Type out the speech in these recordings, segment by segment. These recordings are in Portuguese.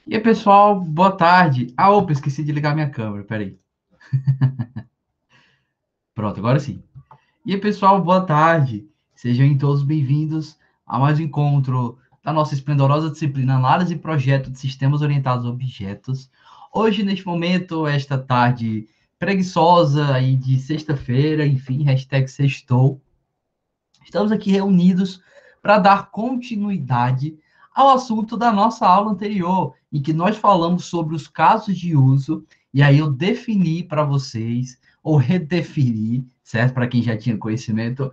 E aí, pessoal, boa tarde. Ah, opa, esqueci de ligar minha câmera, peraí. Pronto, agora sim. E aí, pessoal, boa tarde. Sejam todos bem-vindos a mais um encontro da nossa esplendorosa disciplina Análise e Projeto de Sistemas Orientados a Objetos. Hoje, neste momento, esta tarde preguiçosa aí de sexta-feira, enfim, hashtag sextou, estamos aqui reunidos para dar continuidade ao assunto da nossa aula anterior, em que nós falamos sobre os casos de uso, e aí eu defini para vocês, ou redefini, certo? Para quem já tinha conhecimento,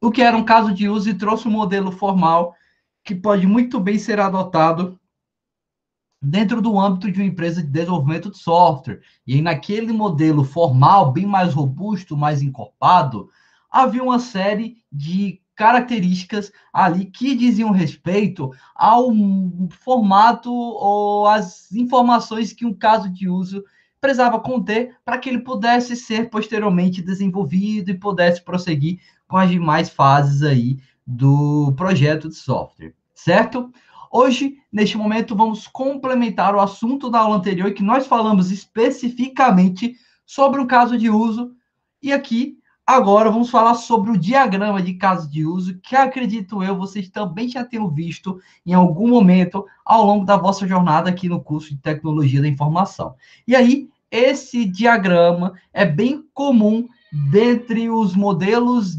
o que era um caso de uso e trouxe um modelo formal que pode muito bem ser adotado dentro do âmbito de uma empresa de desenvolvimento de software. E aí, naquele modelo formal, bem mais robusto, mais encorpado, havia uma série de características ali que diziam respeito ao formato ou às informações que um caso de uso precisava conter para que ele pudesse ser posteriormente desenvolvido e pudesse prosseguir com as demais fases aí do projeto de software, certo? Hoje, neste momento, vamos complementar o assunto da aula anterior, que nós falamos especificamente sobre o caso de uso. E aqui, agora, vamos falar sobre o diagrama de caso de uso, que acredito eu, vocês também já tenham visto em algum momento ao longo da vossa jornada aqui no curso de Tecnologia da Informação. E aí, esse diagrama é bem comum dentre os modelos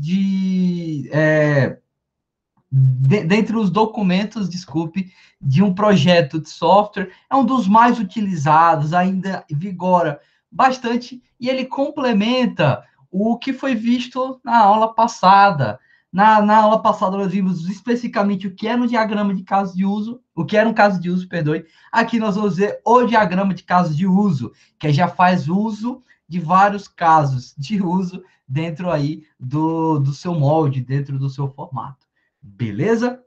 dentre os documentos, desculpe, de um projeto de software, é um dos mais utilizados, ainda vigora bastante, e ele complementa o que foi visto na aula passada. Na aula passada, nós vimos especificamente o que era um diagrama de caso de uso, o que era um caso de uso, perdoe. Aqui nós vamos ver o diagrama de caso de uso, que já faz uso de vários casos de uso dentro aí do seu molde, dentro do seu formato. Beleza?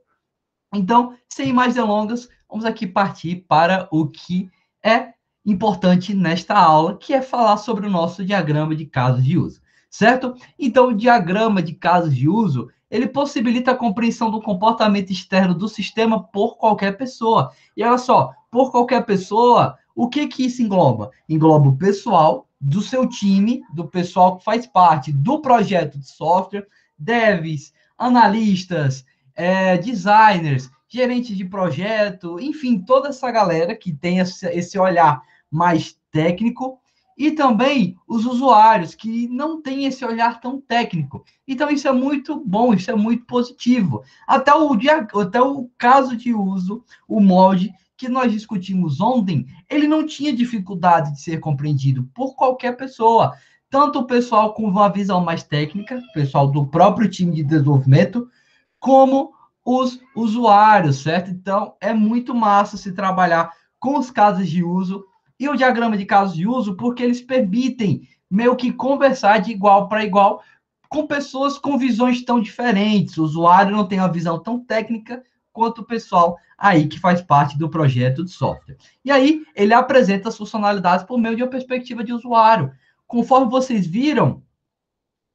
Então, sem mais delongas, vamos aqui partir para o que é importante nesta aula, que é falar sobre o nosso diagrama de casos de uso, certo? Então, o diagrama de casos de uso, ele possibilita a compreensão do comportamento externo do sistema por qualquer pessoa. E olha só, por qualquer pessoa, o que que isso engloba? Engloba o pessoal do seu time, do pessoal que faz parte do projeto de software, devs, analistas, designers, gerentes de projeto, enfim, toda essa galera que tem esse olhar mais técnico, e também os usuários que não têm esse olhar tão técnico. Então, isso é muito bom, isso é muito positivo. Até o caso de uso, o molde que nós discutimos ontem, ele não tinha dificuldade de ser compreendido por qualquer pessoa. Tanto o pessoal com uma visão mais técnica, o pessoal do próprio time de desenvolvimento, como os usuários, certo? Então, é muito massa se trabalhar com os casos de uso e o diagrama de casos de uso, porque eles permitem meio que conversar de igual para igual com pessoas com visões tão diferentes. O usuário não tem uma visão tão técnica quanto o pessoal aí que faz parte do projeto de software. E aí, ele apresenta as funcionalidades por meio de uma perspectiva de usuário. Conforme vocês viram,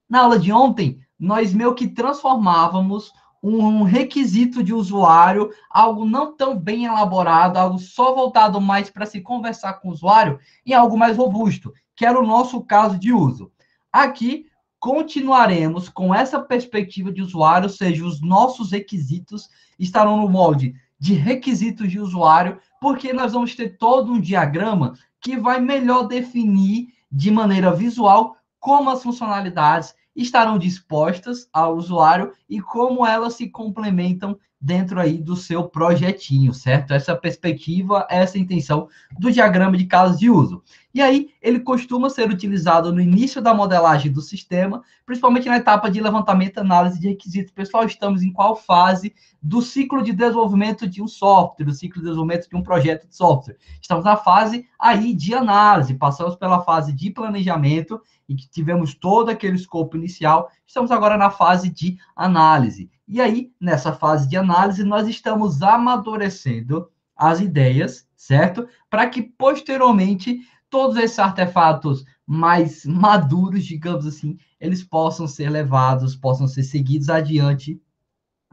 na aula de ontem, nós meio que transformávamos um requisito de usuário, algo não tão bem elaborado, algo só voltado mais para se conversar com o usuário, em algo mais robusto, que era o nosso caso de uso. Aqui, continuaremos com essa perspectiva de usuário, ou seja, os nossos requisitos estarão no molde de requisitos de usuário, porque nós vamos ter todo um diagrama que vai melhor definir de maneira visual como as funcionalidades estarão dispostas ao usuário e como elas se complementam dentro aí do seu projetinho, certo? Essa perspectiva, essa intenção do diagrama de casos de uso. E aí, ele costuma ser utilizado no início da modelagem do sistema, principalmente na etapa de levantamento e análise de requisitos. Pessoal, estamos em qual fase do ciclo de desenvolvimento de um software, do ciclo de desenvolvimento de um projeto de software? Estamos na fase aí de análise, passamos pela fase de planejamento, e que tivemos todo aquele escopo inicial, estamos agora na fase de análise. E aí, nessa fase de análise, nós estamos amadurecendo as ideias, certo? Para que, posteriormente, todos esses artefatos mais maduros, digamos assim, eles possam ser levados, possam ser seguidos adiante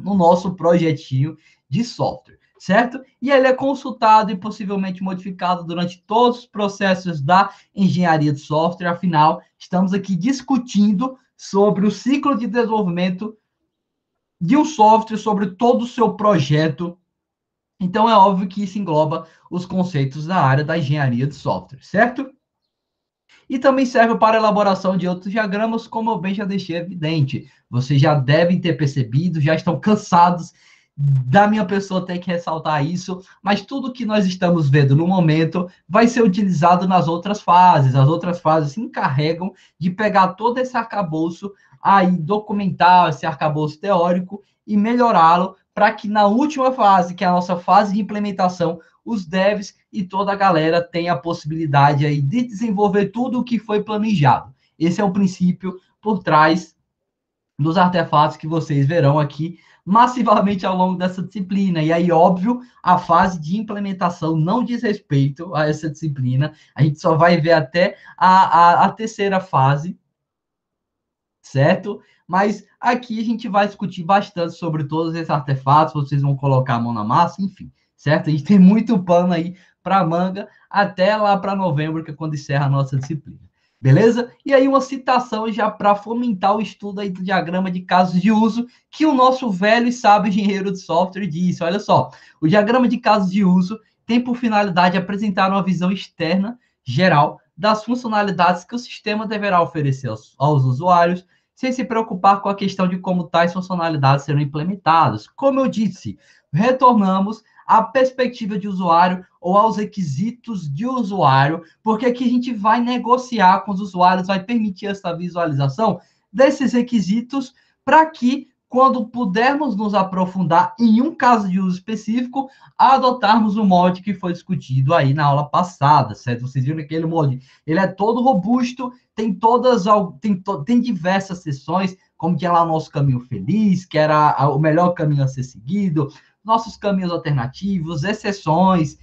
no nosso projetinho de software, certo? E ele é consultado e possivelmente modificado durante todos os processos da engenharia de software. Afinal, estamos aqui discutindo sobre o ciclo de desenvolvimento de um software, sobre todo o seu projeto. Então, é óbvio que isso engloba os conceitos da área da engenharia de software, certo? E também serve para a elaboração de outros diagramas, como eu bem já deixei evidente. Vocês já devem ter percebido, já estão cansados da minha pessoa ter que ressaltar isso, mas tudo que nós estamos vendo no momento vai ser utilizado nas outras fases. As outras fases se encarregam de pegar todo esse arcabouço aí, documentar esse arcabouço teórico e melhorá-lo para que na última fase, que é a nossa fase de implementação, os devs e toda a galera tenha a possibilidade aí de desenvolver tudo o que foi planejado. Esse é o princípio por trás dos artefatos que vocês verão aqui massivamente ao longo dessa disciplina. E aí, óbvio, a fase de implementação não diz respeito a essa disciplina. A gente só vai ver até a terceira fase, certo? Mas aqui a gente vai discutir bastante sobre todos esses artefatos, vocês vão colocar a mão na massa, enfim, certo? A gente tem muito pano aí para manga até lá para novembro, que é quando encerra a nossa disciplina. Beleza? E aí uma citação já para fomentar o estudo aí do diagrama de casos de uso, que o nosso velho e sábio engenheiro de software disse. Olha só, o diagrama de casos de uso tem por finalidade apresentar uma visão externa, geral, das funcionalidades que o sistema deverá oferecer aos usuários, sem se preocupar com a questão de como tais funcionalidades serão implementadas. Como eu disse, retornamos à perspectiva de usuário ou aos requisitos de usuário, porque aqui a gente vai negociar com os usuários, vai permitir essa visualização desses requisitos para que, quando pudermos nos aprofundar em um caso de uso específico, adotarmos o molde que foi discutido aí na aula passada, certo? Vocês viram que aquele molde, ele é todo robusto, tem diversas sessões, como tinha lá o nosso caminho feliz, que era o melhor caminho a ser seguido, nossos caminhos alternativos, exceções,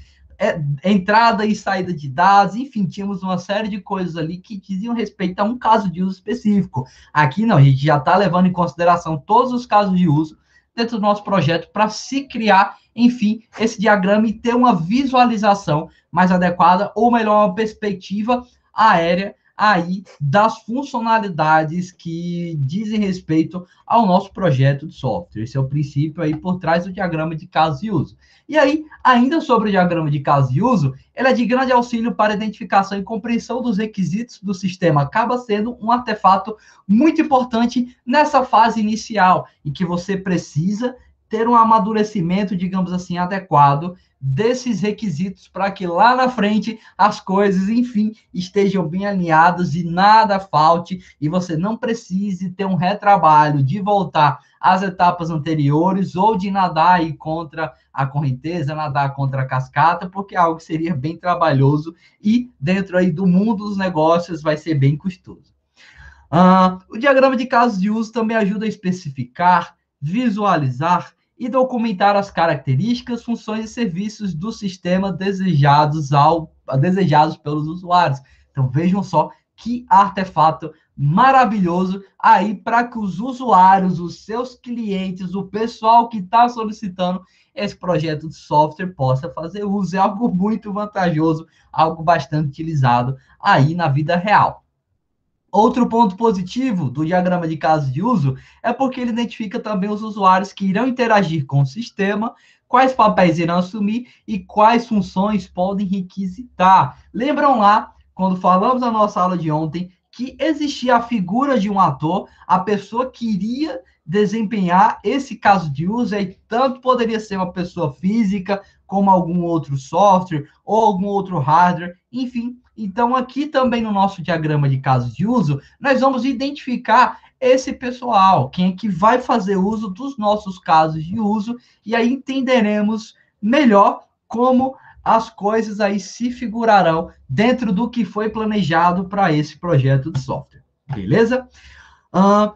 entrada e saída de dados, enfim, tínhamos uma série de coisas ali que diziam respeito a um caso de uso específico. Aqui não, a gente já está levando em consideração todos os casos de uso dentro do nosso projeto para se criar, enfim, esse diagrama e ter uma visualização mais adequada, ou melhor, uma perspectiva aérea aí das funcionalidades que dizem respeito ao nosso projeto de software. Esse é o princípio aí por trás do diagrama de casos de uso. E aí, ainda sobre o diagrama de casos de uso, ele é de grande auxílio para a identificação e compreensão dos requisitos do sistema. Acaba sendo um artefato muito importante nessa fase inicial, em que você precisa ter um amadurecimento, digamos assim, adequado desses requisitos para que lá na frente as coisas, enfim, estejam bem alinhadas e nada falte e você não precise ter um retrabalho de voltar às etapas anteriores ou de nadar aí contra a correnteza, nadar contra a cascata, porque é algo que seria bem trabalhoso e dentro aí do mundo dos negócios vai ser bem custoso. O diagrama de casos de uso também ajuda a especificar, visualizar e documentar as características, funções e serviços do sistema desejados pelos usuários. Então, vejam só que artefato maravilhoso aí para que os usuários, os seus clientes, o pessoal que está solicitando esse projeto de software possa fazer uso. É algo muito vantajoso, algo bastante utilizado aí na vida real. Outro ponto positivo do diagrama de casos de uso é porque ele identifica também os usuários que irão interagir com o sistema, quais papéis irão assumir e quais funções podem requisitar. Lembram lá, quando falamos na nossa aula de ontem, que existia a figura de um ator, a pessoa que iria desempenhar esse caso de uso, e tanto poderia ser uma pessoa física, como algum outro software, ou algum outro hardware, enfim. Então, aqui também no nosso diagrama de casos de uso, nós vamos identificar esse pessoal, quem é que vai fazer uso dos nossos casos de uso, e aí entenderemos melhor como as coisas aí se figurarão dentro do que foi planejado para esse projeto de software. Beleza?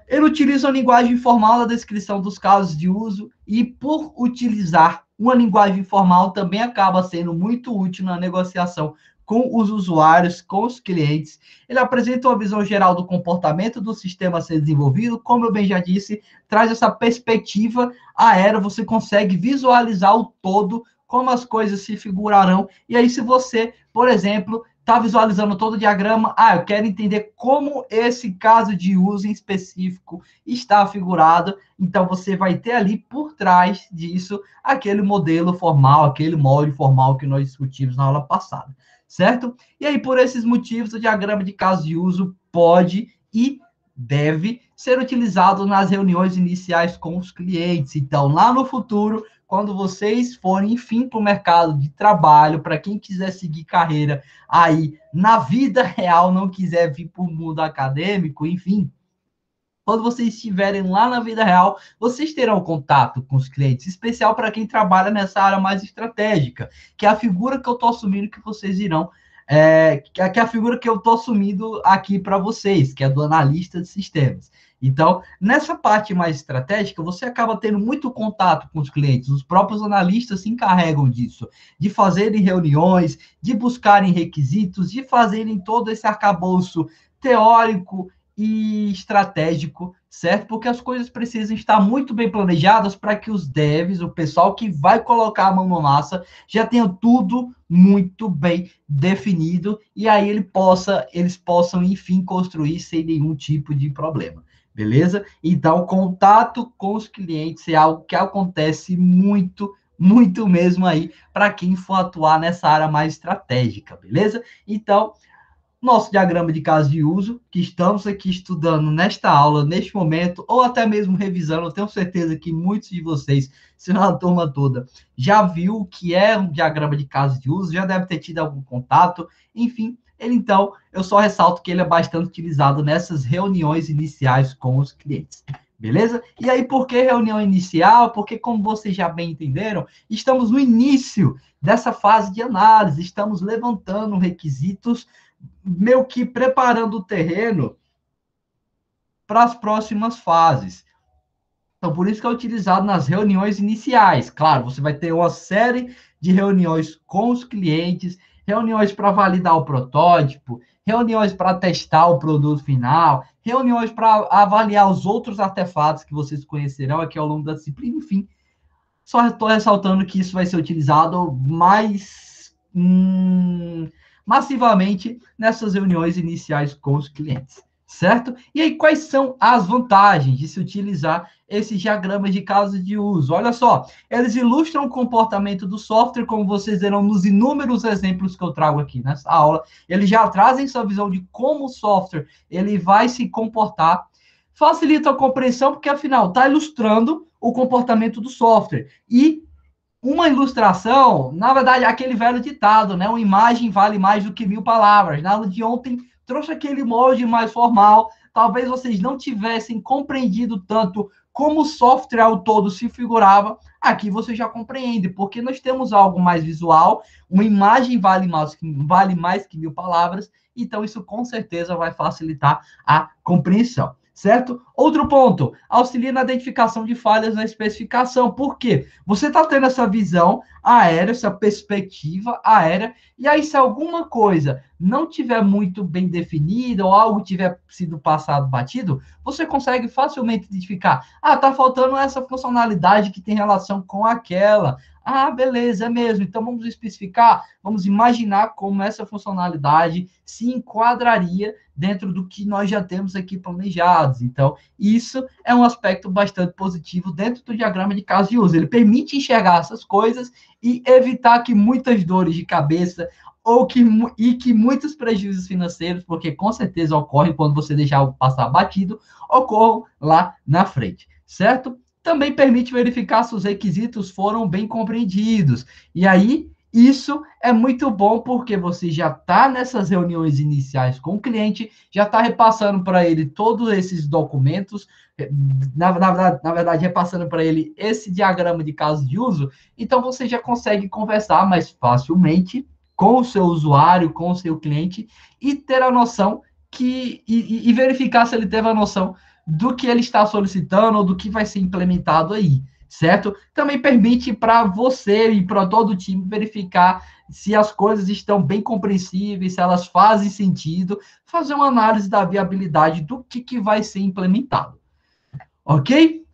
Ele utiliza uma linguagem formal na descrição dos casos de uso e, por utilizar uma linguagem formal, também acaba sendo muito útil na negociação com os usuários, com os clientes. Ele apresenta uma visão geral do comportamento do sistema a ser desenvolvido, como eu bem já disse, traz essa perspectiva aérea, você consegue visualizar o todo, como as coisas se figurarão. E aí, se você, por exemplo, está visualizando todo o diagrama, eu quero entender como esse caso de uso em específico está figurado, então você vai ter ali por trás disso aquele modelo formal, aquele molde formal que nós discutimos na aula passada, certo? E aí, por esses motivos, o diagrama de caso de uso pode e deve ser utilizado nas reuniões iniciais com os clientes. Então, lá no futuro, quando vocês forem, enfim, para o mercado de trabalho, para quem quiser seguir carreira aí na vida real, não quiser vir para o mundo acadêmico, enfim, quando vocês estiverem lá na vida real, vocês terão contato com os clientes, especial para quem trabalha nessa área mais estratégica, que é a figura que eu estou assumindo que vocês irão, que é a figura que eu estou assumindo aqui para vocês, que é do analista de sistemas. Então, nessa parte mais estratégica, você acaba tendo muito contato com os clientes. Os próprios analistas se encarregam disso, de fazerem reuniões, de buscarem requisitos, de fazerem todo esse arcabouço teórico e estratégico, certo? Porque as coisas precisam estar muito bem planejadas para que os devs, o pessoal que vai colocar a mão na massa, já tenha tudo muito bem definido e aí eles possam, enfim, construir sem nenhum tipo de problema. Beleza? Então, contato com os clientes é algo que acontece muito mesmo aí para quem for atuar nessa área mais estratégica, beleza? Então, nosso diagrama de caso de uso, que estamos aqui estudando nesta aula, neste momento, ou até mesmo revisando, eu tenho certeza que muitos de vocês, se não a turma toda, já viu o que é um diagrama de caso de uso, já deve ter tido algum contato, enfim, então, eu só ressalto que ele é bastante utilizado nessas reuniões iniciais com os clientes. Beleza? E aí, por que reunião inicial? Porque, como vocês já bem entenderam, estamos no início dessa fase de análise, estamos levantando requisitos meio que preparando o terreno para as próximas fases. Então, por isso que é utilizado nas reuniões iniciais. Claro, você vai ter uma série de reuniões com os clientes, reuniões para validar o protótipo, reuniões para testar o produto final, reuniões para avaliar os outros artefatos que vocês conhecerão aqui ao longo da disciplina, enfim. Só estou ressaltando que isso vai ser utilizado mais massivamente nessas reuniões iniciais com os clientes, certo? E aí, quais são as vantagens de se utilizar esses diagramas de casos de uso? Olha só, eles ilustram o comportamento do software, como vocês verão nos inúmeros exemplos que eu trago aqui nessa aula. Eles já trazem sua visão de como o software ele vai se comportar, facilita a compreensão, porque afinal está ilustrando o comportamento do software. E uma ilustração, na verdade, é aquele velho ditado, né? Uma imagem vale mais do que 1000 palavras. Na aula de ontem, trouxe aquele molde mais formal. Talvez vocês não tivessem compreendido tanto como o software ao todo se figurava. Aqui você já compreende, porque nós temos algo mais visual, uma imagem vale mais que 1000 palavras, então isso com certeza vai facilitar a compreensão. Certo? Outro ponto, auxilia na identificação de falhas na especificação. Por quê? Você está tendo essa visão aérea, essa perspectiva aérea, e aí se alguma coisa não tiver muito bem definida ou algo tiver sido passado batido, você consegue facilmente identificar. Tá faltando essa funcionalidade que tem relação com aquela. Beleza, é mesmo. Então vamos especificar, vamos imaginar como essa funcionalidade se enquadraria dentro do que nós já temos aqui planejados. Então, isso é um aspecto bastante positivo dentro do diagrama de caso de uso. Ele permite enxergar essas coisas e evitar que muitas dores de cabeça e que muitos prejuízos financeiros, porque com certeza ocorre quando você deixar algo passar batido, ocorram lá na frente, certo? Também permite verificar se os requisitos foram bem compreendidos. E aí, isso é muito bom porque você já está nessas reuniões iniciais com o cliente, já está repassando para ele todos esses documentos, na verdade, repassando para ele esse diagrama de caso de uso, então você já consegue conversar mais facilmente com o seu usuário, com o seu cliente, e ter a noção e verificar se ele teve a noção do que ele está solicitando ou do que vai ser implementado aí, certo? Também permite para você e para todo o time verificar se as coisas estão bem compreensíveis, se elas fazem sentido, fazer uma análise da viabilidade do que vai ser implementado, ok?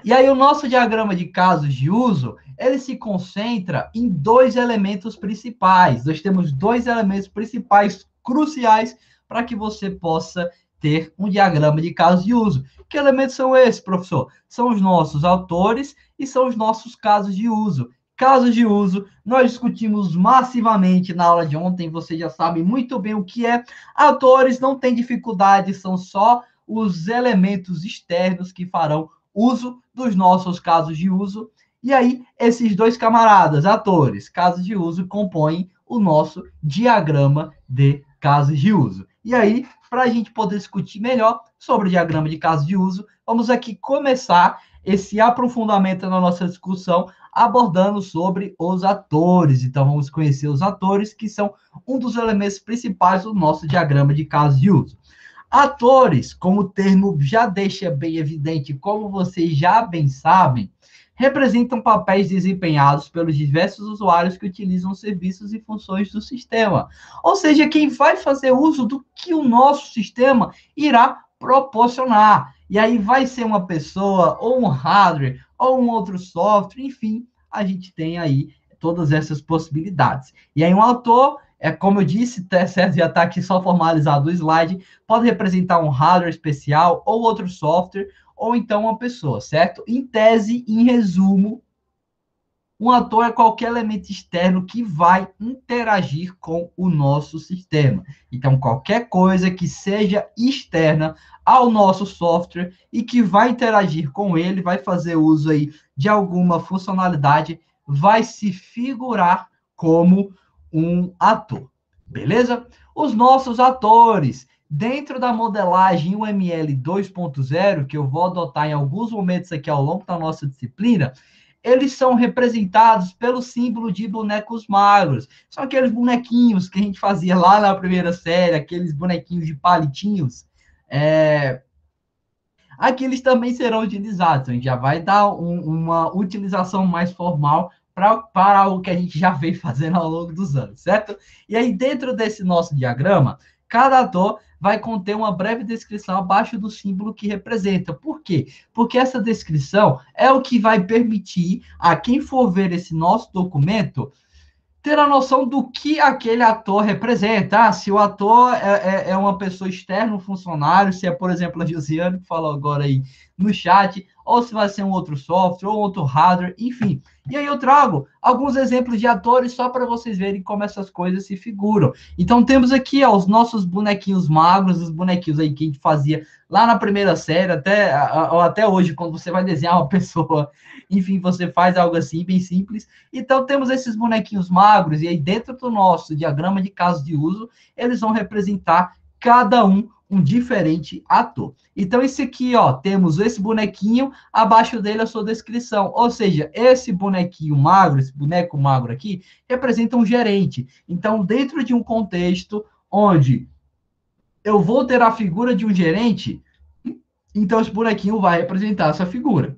E aí o nosso diagrama de casos de uso, ele se concentra em dois elementos principais. Nós temos dois elementos principais cruciais para que você possa ter um diagrama de casos de uso. Que elementos são esses, professor? São os nossos autores e são os nossos casos de uso. Casos de uso, nós discutimos massivamente na aula de ontem, vocês já sabem muito bem o que é. Autores não têm dificuldade, são só os elementos externos que farão uso dos nossos casos de uso. E aí, esses dois camaradas, atores, casos de uso, compõem o nosso diagrama de casos de uso. E aí, para a gente poder discutir melhor sobre o diagrama de casos de uso, vamos aqui começar esse aprofundamento na nossa discussão, abordando sobre os atores. Então, vamos conhecer os atores, que são um dos elementos principais do nosso diagrama de casos de uso. Atores, como o termo já deixa bem evidente, como vocês já bem sabem, representam papéis desempenhados pelos diversos usuários que utilizam serviços e funções do sistema. Ou seja, quem vai fazer uso do que o nosso sistema irá proporcionar. E aí vai ser uma pessoa, ou um hardware, ou um outro software, enfim, a gente tem aí todas essas possibilidades. E aí um ator, como eu disse, certo, já está aqui só formalizado o slide, pode representar um hardware especial, ou outro software, ou então uma pessoa, certo? Em tese, em resumo, um ator é qualquer elemento externo que vai interagir com o nosso sistema. Então, qualquer coisa que seja externa ao nosso software e que vai interagir com ele, vai fazer uso aí de alguma funcionalidade, vai se figurar como um ator. Beleza? Os nossos atores, dentro da modelagem UML 2.0, que eu vou adotar em alguns momentos aqui ao longo da nossa disciplina, eles são representados pelo símbolo de bonecos magros. São aqueles bonequinhos que a gente fazia lá na primeira série, aqueles bonequinhos de palitinhos. Aqui eles também serão utilizados. A gente já vai dar uma utilização mais formal para algo que a gente já veio fazendo ao longo dos anos, certo? E aí, dentro desse nosso diagrama, cada ator vai conter uma breve descrição abaixo do símbolo que representa. Por quê? Porque essa descrição é o que vai permitir a quem for ver esse nosso documento ter a noção do que aquele ator representa. Se o ator é uma pessoa externa, um funcionário, se é, por exemplo, a Josiane, que falou agora aí no chat, ou se vai ser um outro software, ou outro hardware, enfim. E aí eu trago alguns exemplos de atores só para vocês verem como essas coisas se figuram. Então temos aqui os nossos bonequinhos magros, os bonequinhos aí que a gente fazia lá na primeira série, até hoje, quando você vai desenhar uma pessoa, enfim, você faz algo assim, bem simples. Então temos esses bonequinhos magros, e aí dentro do nosso diagrama de casos de uso, eles vão representar cada um diferente ator. Então, esse aqui, ó, temos esse bonequinho, abaixo dele a sua descrição. Ou seja, esse bonequinho magro, esse boneco magro aqui, representa um gerente. Então, dentro de um contexto onde eu vou ter a figura de um gerente, então esse bonequinho vai representar essa figura,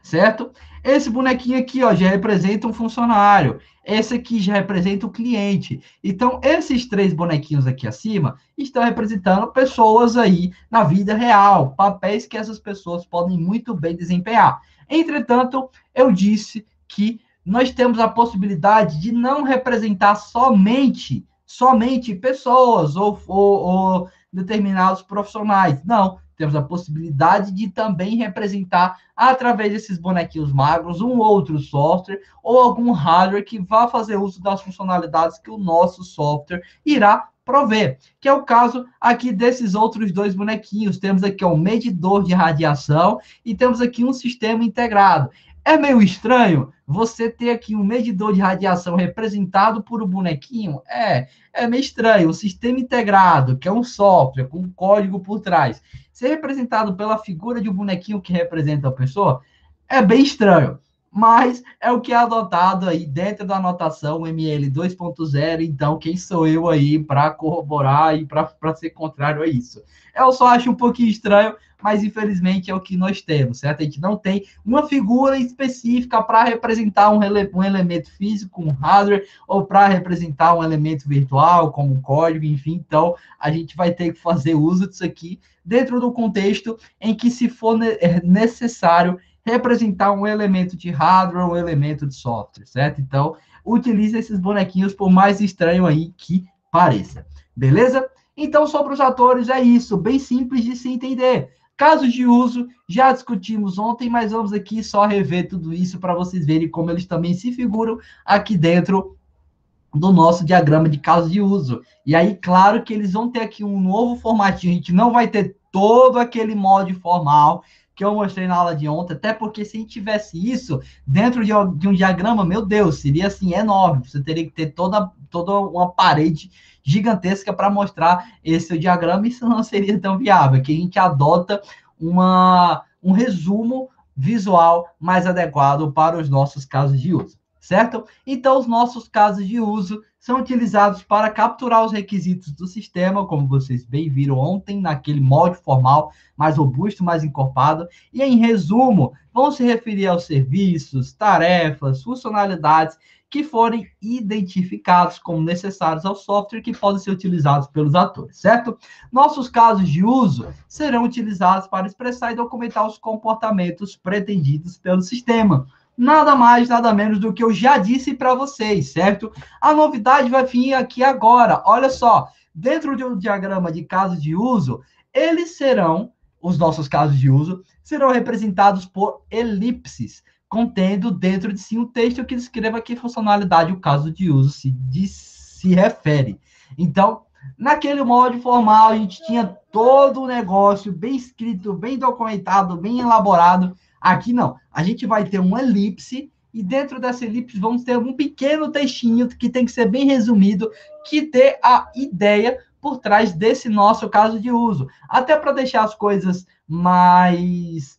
certo? Esse bonequinho aqui, ó, já representa um funcionário. Esse aqui já representa o cliente. Então, esses três bonequinhos aqui acima estão representando pessoas aí na vida real, papéis que essas pessoas podem muito bem desempenhar. Entretanto, eu disse que nós temos a possibilidade de não representar somente pessoas ou determinados profissionais. Não, temos a possibilidade de também representar, através desses bonequinhos magros, um outro software ou algum hardware que vá fazer uso das funcionalidades que o nosso software irá prover, que é o caso aqui desses outros dois bonequinhos. Temos aqui um medidor de radiação e temos aqui um sistema integrado. É meio estranho você ter aqui um medidor de radiação representado por um bonequinho? É meio estranho. O sistema integrado, que é um software com um código por trás, ser representado pela figura de um bonequinho que representa a pessoa, é bem estranho. Mas é o que é adotado aí dentro da anotação ML 2.0. Então, quem sou eu aí para corroborar e para ser contrário a isso? Eu só acho um pouquinho estranho, mas infelizmente é o que nós temos, certo? A gente não tem uma figura específica para representar um elemento físico, um hardware, ou para representar um elemento virtual, como um código, enfim. Então, a gente vai ter que fazer uso disso aqui dentro do contexto em que, se for necessário, representar um elemento de hardware, um elemento de software, certo? Então, utilize esses bonequinhos, por mais estranho aí que pareça. Beleza? Então, sobre os atores, é isso. Bem simples de se entender. Casos de uso, já discutimos ontem, mas vamos aqui só rever tudo isso para vocês verem como eles também se figuram aqui dentro do nosso diagrama de casos de uso. E aí, claro que eles vão ter aqui um novo formatinho. A gente não vai ter todo aquele molde formal que eu mostrei na aula de ontem, até porque se a gente tivesse isso dentro de um diagrama, meu Deus, seria assim enorme. Você teria que ter toda uma parede gigantesca para mostrar esse diagrama, e isso não seria tão viável. Aqui a gente adota um resumo visual mais adequado para os nossos casos de uso, certo? Então, os nossos casos de uso são utilizados para capturar os requisitos do sistema, como vocês bem viram ontem, naquele molde formal mais robusto, mais encorpado, e em resumo, vão se referir aos serviços, tarefas, funcionalidades que forem identificados como necessários ao software, que podem ser utilizados pelos atores, certo? Nossos casos de uso serão utilizados para expressar e documentar os comportamentos pretendidos pelo sistema. Nada mais, nada menos do que eu já disse para vocês, certo? A novidade vai vir aqui agora. Olha só, dentro de um diagrama de casos de uso, os nossos casos de uso, serão representados por elipses, contendo dentro de si um texto que descreva a que funcionalidade o caso de uso se refere. Então, naquele molde formal, a gente tinha todo o negócio bem escrito, bem documentado, bem elaborado. Aqui não. A gente vai ter uma elipse, e dentro dessa elipse vamos ter um pequeno textinho que tem que ser bem resumido, que dê a ideia por trás desse nosso caso de uso. Até para deixar as coisas mais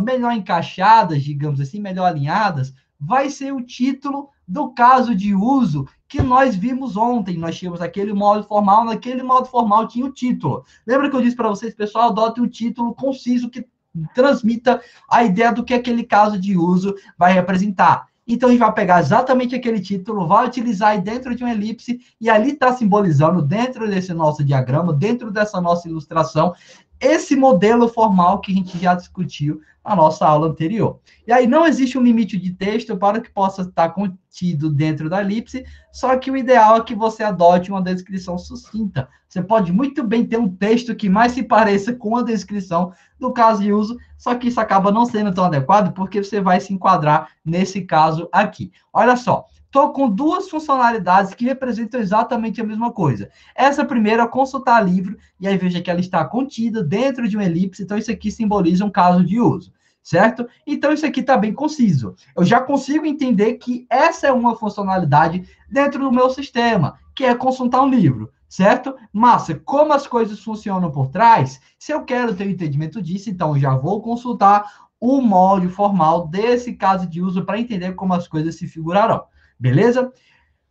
melhor encaixadas, digamos assim, melhor alinhadas, vai ser o título do caso de uso que nós vimos ontem. Nós tínhamos aquele modo formal, naquele modo formal tinha o título. Lembra que eu disse para vocês, pessoal, adote um título conciso que transmita a ideia do que aquele caso de uso vai representar. Então, a gente vai pegar exatamente aquele título, vai utilizar aí dentro de uma elipse, e ali está simbolizando, dentro desse nosso diagrama, dentro dessa nossa ilustração, esse modelo formal que a gente já discutiu na nossa aula anterior. E aí não existe um limite de texto para que possa estar contido dentro da elipse, só que o ideal é que você adote uma descrição sucinta. Você pode muito bem ter um texto que mais se pareça com a descrição do caso de uso, só que isso acaba não sendo tão adequado, porque você vai se enquadrar nesse caso aqui. Olha só, estou com duas funcionalidades que representam exatamente a mesma coisa. Essa primeira é consultar livro, e aí veja que ela está contida dentro de uma elipse, então isso aqui simboliza um caso de uso, certo? Então isso aqui está bem conciso. Eu já consigo entender que essa é uma funcionalidade dentro do meu sistema, que é consultar um livro, certo? Massa, como as coisas funcionam por trás, se eu quero ter o entendimento disso, então eu já vou consultar o molde formal desse caso de uso para entender como as coisas se figurarão. Beleza?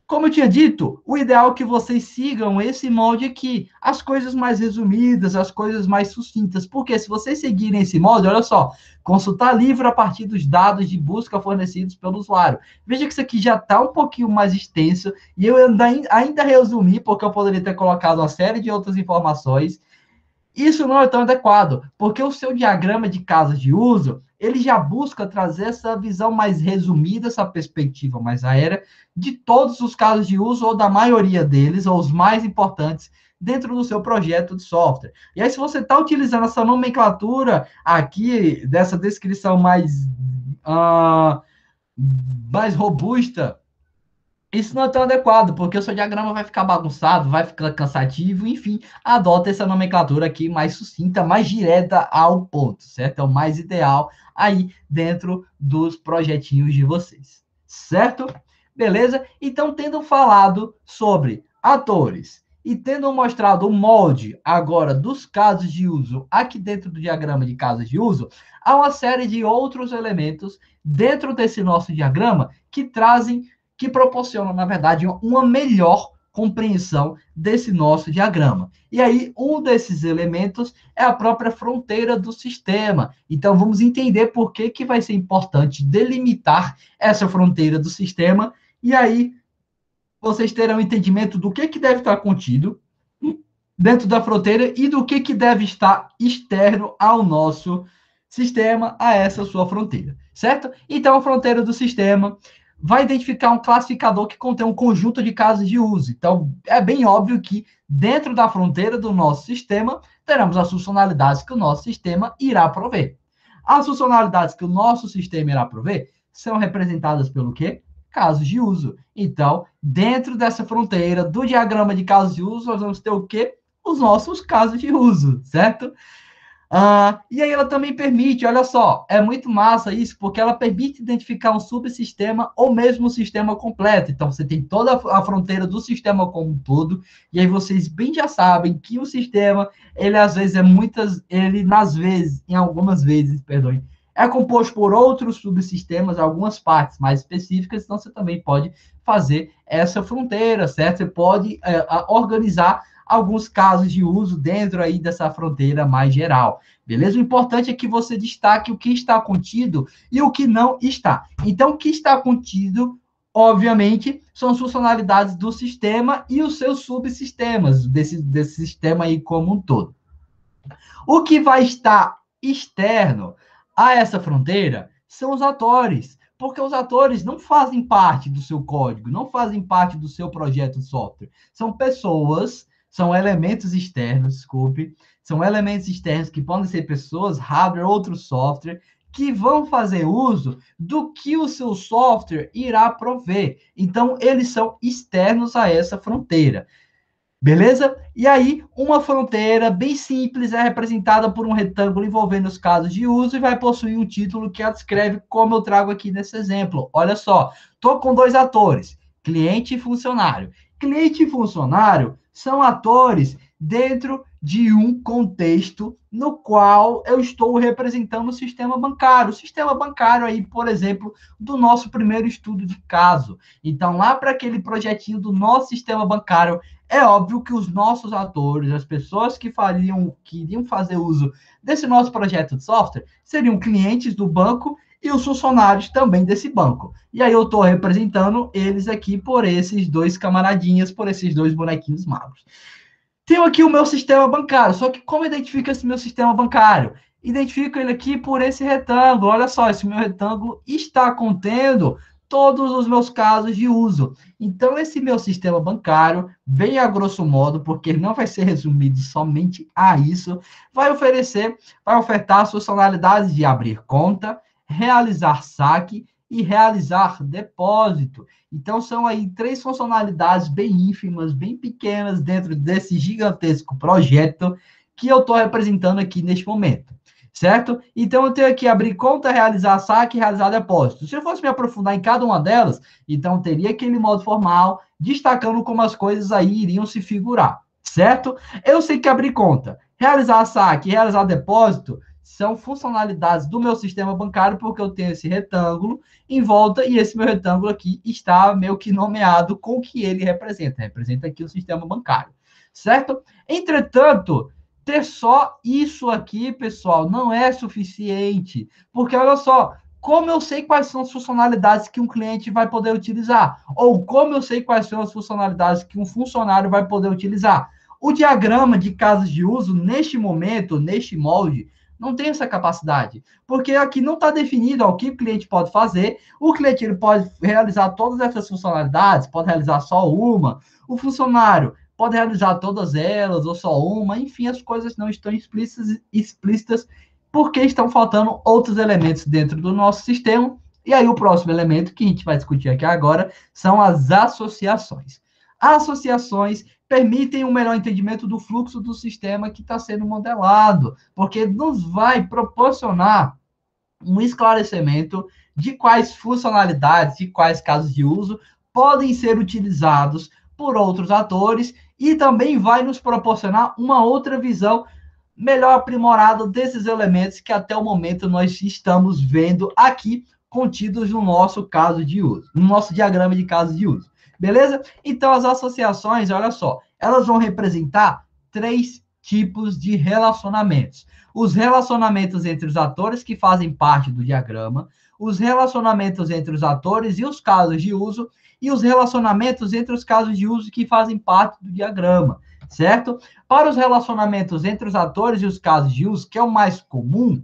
Como eu tinha dito, o ideal é que vocês sigam esse molde aqui, as coisas mais resumidas, as coisas mais sucintas, porque se vocês seguirem esse molde, olha só, consultar livro a partir dos dados de busca fornecidos pelo usuário. Veja que isso aqui já está um pouquinho mais extenso, e eu ainda resumi, porque eu poderia ter colocado uma série de outras informações. Isso não é tão adequado, porque o seu diagrama de casos de uso, ele já busca trazer essa visão mais resumida, essa perspectiva mais aérea de todos os casos de uso, ou da maioria deles, ou os mais importantes, dentro do seu projeto de software. E aí, se você está utilizando essa nomenclatura aqui, dessa descrição mais robusta, isso não é tão adequado, porque o seu diagrama vai ficar bagunçado, vai ficar cansativo, enfim, adota essa nomenclatura aqui mais sucinta, mais direta ao ponto, certo? É o mais ideal aí dentro dos projetinhos de vocês, certo? Beleza? Então, tendo falado sobre atores e tendo mostrado o molde agora dos casos de uso aqui dentro do diagrama de casos de uso, há uma série de outros elementos dentro desse nosso diagrama que proporcionam, na verdade, uma melhor compreensão desse nosso diagrama. E aí, um desses elementos é a própria fronteira do sistema. Então, vamos entender por que, que vai ser importante delimitar essa fronteira do sistema, e aí vocês terão um entendimento do que deve estar contido dentro da fronteira e do que deve estar externo ao nosso sistema, a essa sua fronteira, certo? Então, a fronteira do sistema vai identificar um classificador que contém um conjunto de casos de uso. Então, é bem óbvio que dentro da fronteira do nosso sistema, teremos as funcionalidades que o nosso sistema irá prover. As funcionalidades que o nosso sistema irá prover são representadas pelo quê? Casos de uso. Então, dentro dessa fronteira do diagrama de casos de uso, nós vamos ter o quê? Os nossos casos de uso, certo? E aí ela também permite, olha só, é muito massa isso, porque ela permite identificar um subsistema ou mesmo um sistema completo. Então, você tem toda a fronteira do sistema como um todo, e aí vocês bem já sabem que o sistema, ele às vezes em algumas vezes, perdão, é composto por outros subsistemas, algumas partes mais específicas, então você também pode fazer essa fronteira, certo? Você pode organizar alguns casos de uso dentro aí dessa fronteira mais geral, beleza? O importante é que você destaque o que está contido e o que não está. Então, o que está contido, obviamente, são as funcionalidades do sistema e os seus subsistemas, desse sistema aí como um todo. O que vai estar externo a essa fronteira são os atores, porque os atores não fazem parte do seu código, não fazem parte do seu projeto de software. São pessoas, são elementos externos, desculpe, são elementos externos que podem ser pessoas, hardware, outro software, que vão fazer uso do que o seu software irá prover. Então, eles são externos a essa fronteira. Beleza? E aí, uma fronteira bem simples é representada por um retângulo envolvendo os casos de uso e vai possuir um título que a descreve, como eu trago aqui nesse exemplo. Olha só, estou com dois atores, cliente e funcionário. Cliente e funcionário são atores dentro de um contexto no qual eu estou representando o sistema bancário. O sistema bancário aí, por exemplo, do nosso primeiro estudo de caso. Então, lá para aquele projetinho do nosso sistema bancário, é óbvio que os nossos atores, as pessoas que iriam fazer uso desse nosso projeto de software, seriam clientes do banco e os funcionários também desse banco. E aí eu estou representando eles aqui por esses dois camaradinhas, por esses dois bonequinhos magros. Tenho aqui o meu sistema bancário, só que como identifica esse meu sistema bancário? Identifico ele aqui por esse retângulo. Olha só, esse meu retângulo está contendo todos os meus casos de uso. Então, esse meu sistema bancário, bem a grosso modo, porque ele não vai ser resumido somente a isso, vai ofertar as funcionalidades de abrir conta, realizar saque e realizar depósito. Então, são aí três funcionalidades bem ínfimas, bem pequenas, dentro desse gigantesco projeto que eu estou representando aqui neste momento. Certo? Então, eu tenho aqui abrir conta, realizar saque e realizar depósito. Se eu fosse me aprofundar em cada uma delas, então teria aquele modo formal, destacando como as coisas aí iriam se figurar, certo? Eu sei que abrir conta, realizar saque e realizar depósito são funcionalidades do meu sistema bancário, porque eu tenho esse retângulo em volta, e esse meu retângulo aqui está meio que nomeado com o que ele representa. Representa aqui o sistema bancário, certo? Entretanto, ter só isso aqui, pessoal, não é suficiente. Porque, olha só, como eu sei quais são as funcionalidades que um cliente vai poder utilizar? Ou como eu sei quais são as funcionalidades que um funcionário vai poder utilizar? O diagrama de casos de uso, neste momento, neste molde, não tem essa capacidade. Porque aqui não está definido o que o cliente pode fazer. O cliente ele pode realizar todas essas funcionalidades, pode realizar só uma. O funcionário pode realizar todas elas ou só uma, enfim, as coisas não estão explícitas porque estão faltando outros elementos dentro do nosso sistema. E aí o próximo elemento que a gente vai discutir aqui agora são as associações. Associações permitem um melhor entendimento do fluxo do sistema que está sendo modelado, porque nos vai proporcionar um esclarecimento de quais funcionalidades e quais casos de uso podem ser utilizados por outros atores e também vai nos proporcionar uma outra visão melhor aprimorada desses elementos que até o momento nós estamos vendo aqui contidos no nosso caso de uso, no nosso diagrama de casos de uso. Beleza? Então, as associações, olha só, elas vão representar 3 tipos de relacionamentos. Os relacionamentos entre os atores que fazem parte do diagrama, os relacionamentos entre os atores e os casos de uso, e os relacionamentos entre os casos de uso que fazem parte do diagrama, certo? Para os relacionamentos entre os atores e os casos de uso, que é o mais comum,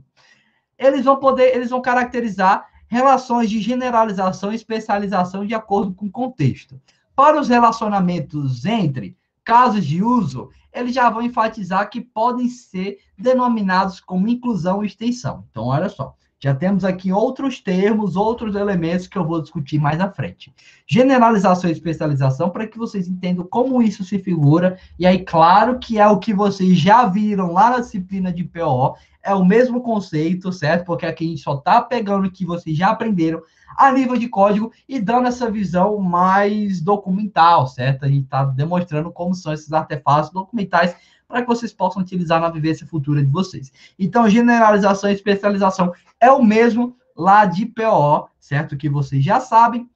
eles vão caracterizar relações de generalização e especialização de acordo com o contexto. Para os relacionamentos entre casos de uso, eles já vão enfatizar que podem ser denominados como inclusão e extensão. Então, olha só, já temos aqui outros termos, outros elementos que eu vou discutir mais à frente. Generalização e especialização, para que vocês entendam como isso se figura, e aí, claro que é o que vocês já viram lá na disciplina de PO, é o mesmo conceito, certo? Porque aqui a gente só está pegando o que vocês já aprenderam a nível de código e dando essa visão mais documental, certo? A gente está demonstrando como são esses artefatos documentais para que vocês possam utilizar na vivência futura de vocês. Então, generalização e especialização é o mesmo lá de PO, certo? Que vocês já sabem.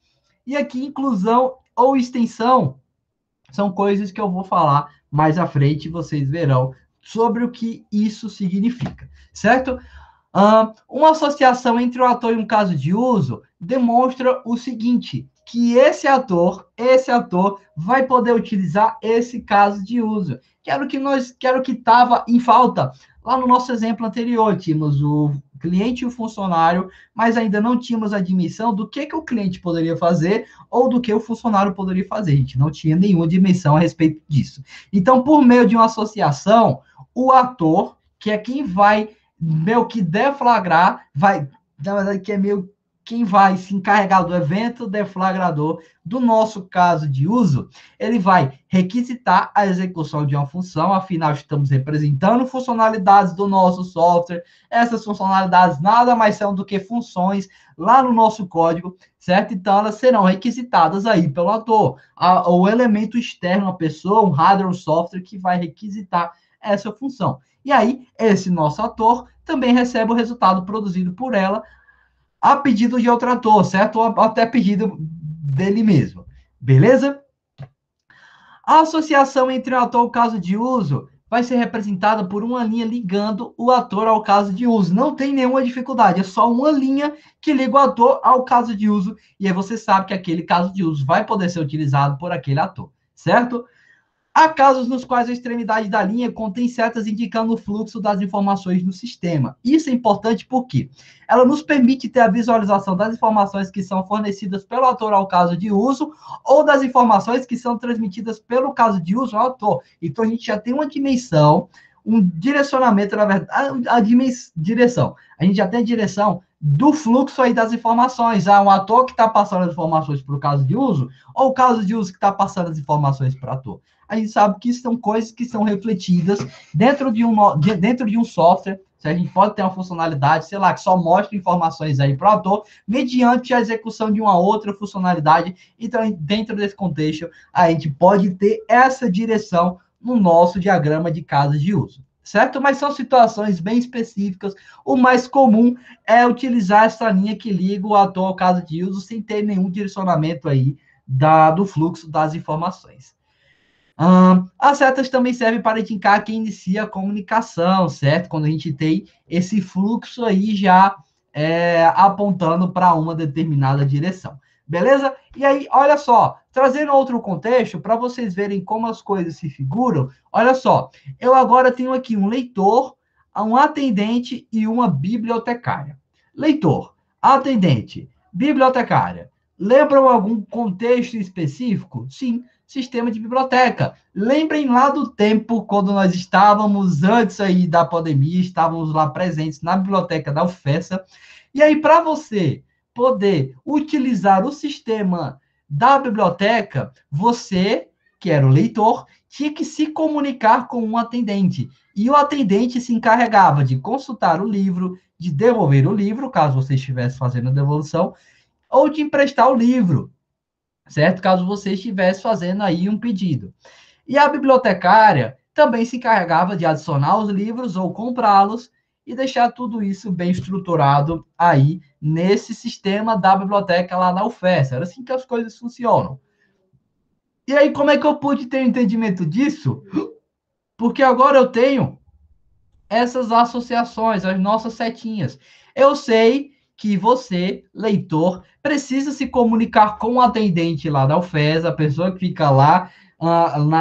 E aqui, inclusão ou extensão são coisas que eu vou falar mais à frente, vocês verão sobre o que isso significa, certo? Uma associação entre o ator e um caso de uso demonstra o seguinte, que esse ator vai poder utilizar esse caso de uso, que era o que estava em falta lá no nosso exemplo anterior. Tínhamos o cliente e o funcionário, mas ainda não tínhamos a dimensão do que o cliente poderia fazer ou do que o funcionário poderia fazer. A gente não tinha nenhuma dimensão a respeito disso. Então, por meio de uma associação, o ator, que é quem vai meio que deflagrar, na verdade, que é meio quem vai se encarregar do evento deflagrador do nosso caso de uso, ele vai requisitar a execução de uma função, afinal, estamos representando funcionalidades do nosso software, essas funcionalidades nada mais são do que funções lá no nosso código, certo? Então, elas serão requisitadas aí pelo ator, o elemento externo, a pessoa, um hardware, um software que vai requisitar essa função. E aí, esse nosso ator também recebe o resultado produzido por ela a pedido de outro ator, certo? Ou até pedido dele mesmo. Beleza? A associação entre o ator e o caso de uso vai ser representada por uma linha ligando o ator ao caso de uso. Não tem nenhuma dificuldade, é só uma linha que liga o ator ao caso de uso, e aí você sabe que aquele caso de uso vai poder ser utilizado por aquele ator, certo? Há casos nos quais a extremidade da linha contém setas indicando o fluxo das informações no sistema. Isso é importante porque ela nos permite ter a visualização das informações que são fornecidas pelo ator ao caso de uso ou das informações que são transmitidas pelo caso de uso ao ator. Então, a gente já tem uma dimensão, um direcionamento, na verdade, direção. A gente já tem a direção do fluxo aí das informações. Há um ator que está passando as informações para o caso de uso ou o caso de uso que está passando as informações para o ator. A gente sabe que são coisas que são refletidas dentro de um software. Se a gente pode ter uma funcionalidade, sei lá, que só mostra informações aí para o ator, mediante a execução de uma outra funcionalidade. Então, dentro desse contexto, a gente pode ter essa direção no nosso diagrama de casos de uso, certo? Mas são situações bem específicas. O mais comum é utilizar essa linha que liga o ator ao caso de uso sem ter nenhum direcionamento aí do fluxo das informações. As setas também servem para indicar quem inicia a comunicação, certo? Quando a gente tem esse fluxo aí já apontando para uma determinada direção. Beleza? E aí, olha só, trazendo outro contexto, para vocês verem como as coisas se figuram, olha só, eu agora tenho aqui um leitor, um atendente e uma bibliotecária. Leitor, atendente, bibliotecária. Lembram algum contexto específico? Sim, sistema de biblioteca. Lembrem lá do tempo, quando nós estávamos, antes aí da pandemia, estávamos lá presentes na biblioteca da UFESA. E aí, para você poder utilizar o sistema da biblioteca, você, que era o leitor, tinha que se comunicar com um atendente. E o atendente se encarregava de consultar o livro, de devolver o livro, caso você estivesse fazendo a devolução, ou de emprestar o livro, certo? Caso você estivesse fazendo aí um pedido. E a bibliotecária também se encarregava de adicionar os livros ou comprá-los e deixar tudo isso bem estruturado aí nesse sistema da biblioteca lá na UFES. Era assim que as coisas funcionam. E aí, como é que eu pude ter entendimento disso? Porque agora eu tenho essas associações, as nossas setinhas. Eu sei que você, leitor, precisa se comunicar com o atendente lá da UFES, a pessoa que fica lá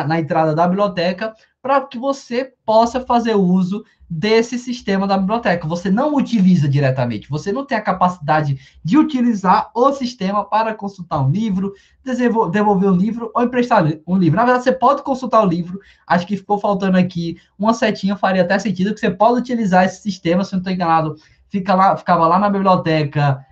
na entrada da biblioteca, para que você possa fazer uso desse sistema da biblioteca. Você não utiliza diretamente, você não tem a capacidade de utilizar o sistema para consultar um livro, devolver um livro ou emprestar um livro. Na verdade, você pode consultar o livro. Acho que ficou faltando aqui uma setinha, faria até sentido que você pode utilizar esse sistema, se não estou enganado, ficava lá na biblioteca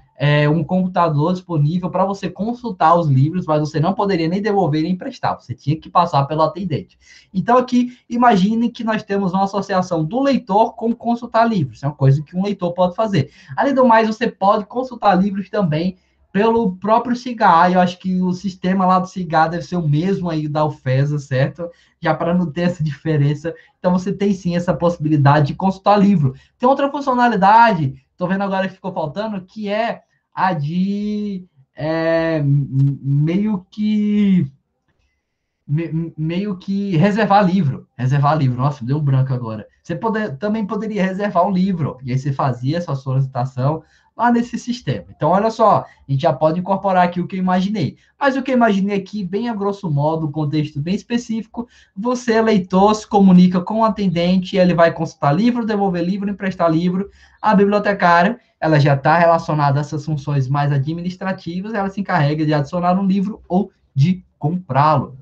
um computador disponível para você consultar os livros, mas você não poderia nem devolver nem emprestar, você tinha que passar pelo atendente. Então, aqui, imagine que nós temos uma associação do leitor com consultar livros, é uma coisa que um leitor pode fazer. Além do mais, você pode consultar livros também pelo próprio Cigar. Eu acho que o sistema lá do Cigar deve ser o mesmo aí da UFESA, certo? Já para não ter essa diferença. Então, você tem sim essa possibilidade de consultar livro. Tem outra funcionalidade, estou vendo agora que ficou faltando, que é a de meio que meio que reservar livro. Reservar livro. Nossa, deu um branco agora. Também poderia reservar um livro. E aí você fazia essa solicitação lá nesse sistema. Então, olha só, a gente já pode incorporar aqui o que eu imaginei. Mas o que eu imaginei aqui, bem a grosso modo, um contexto bem específico, você, leitor, se comunica com o atendente, ele vai consultar livro, devolver livro, emprestar livro. A bibliotecária, ela já está relacionada a essas funções mais administrativas, ela se encarrega de adicionar um livro ou de comprá-lo.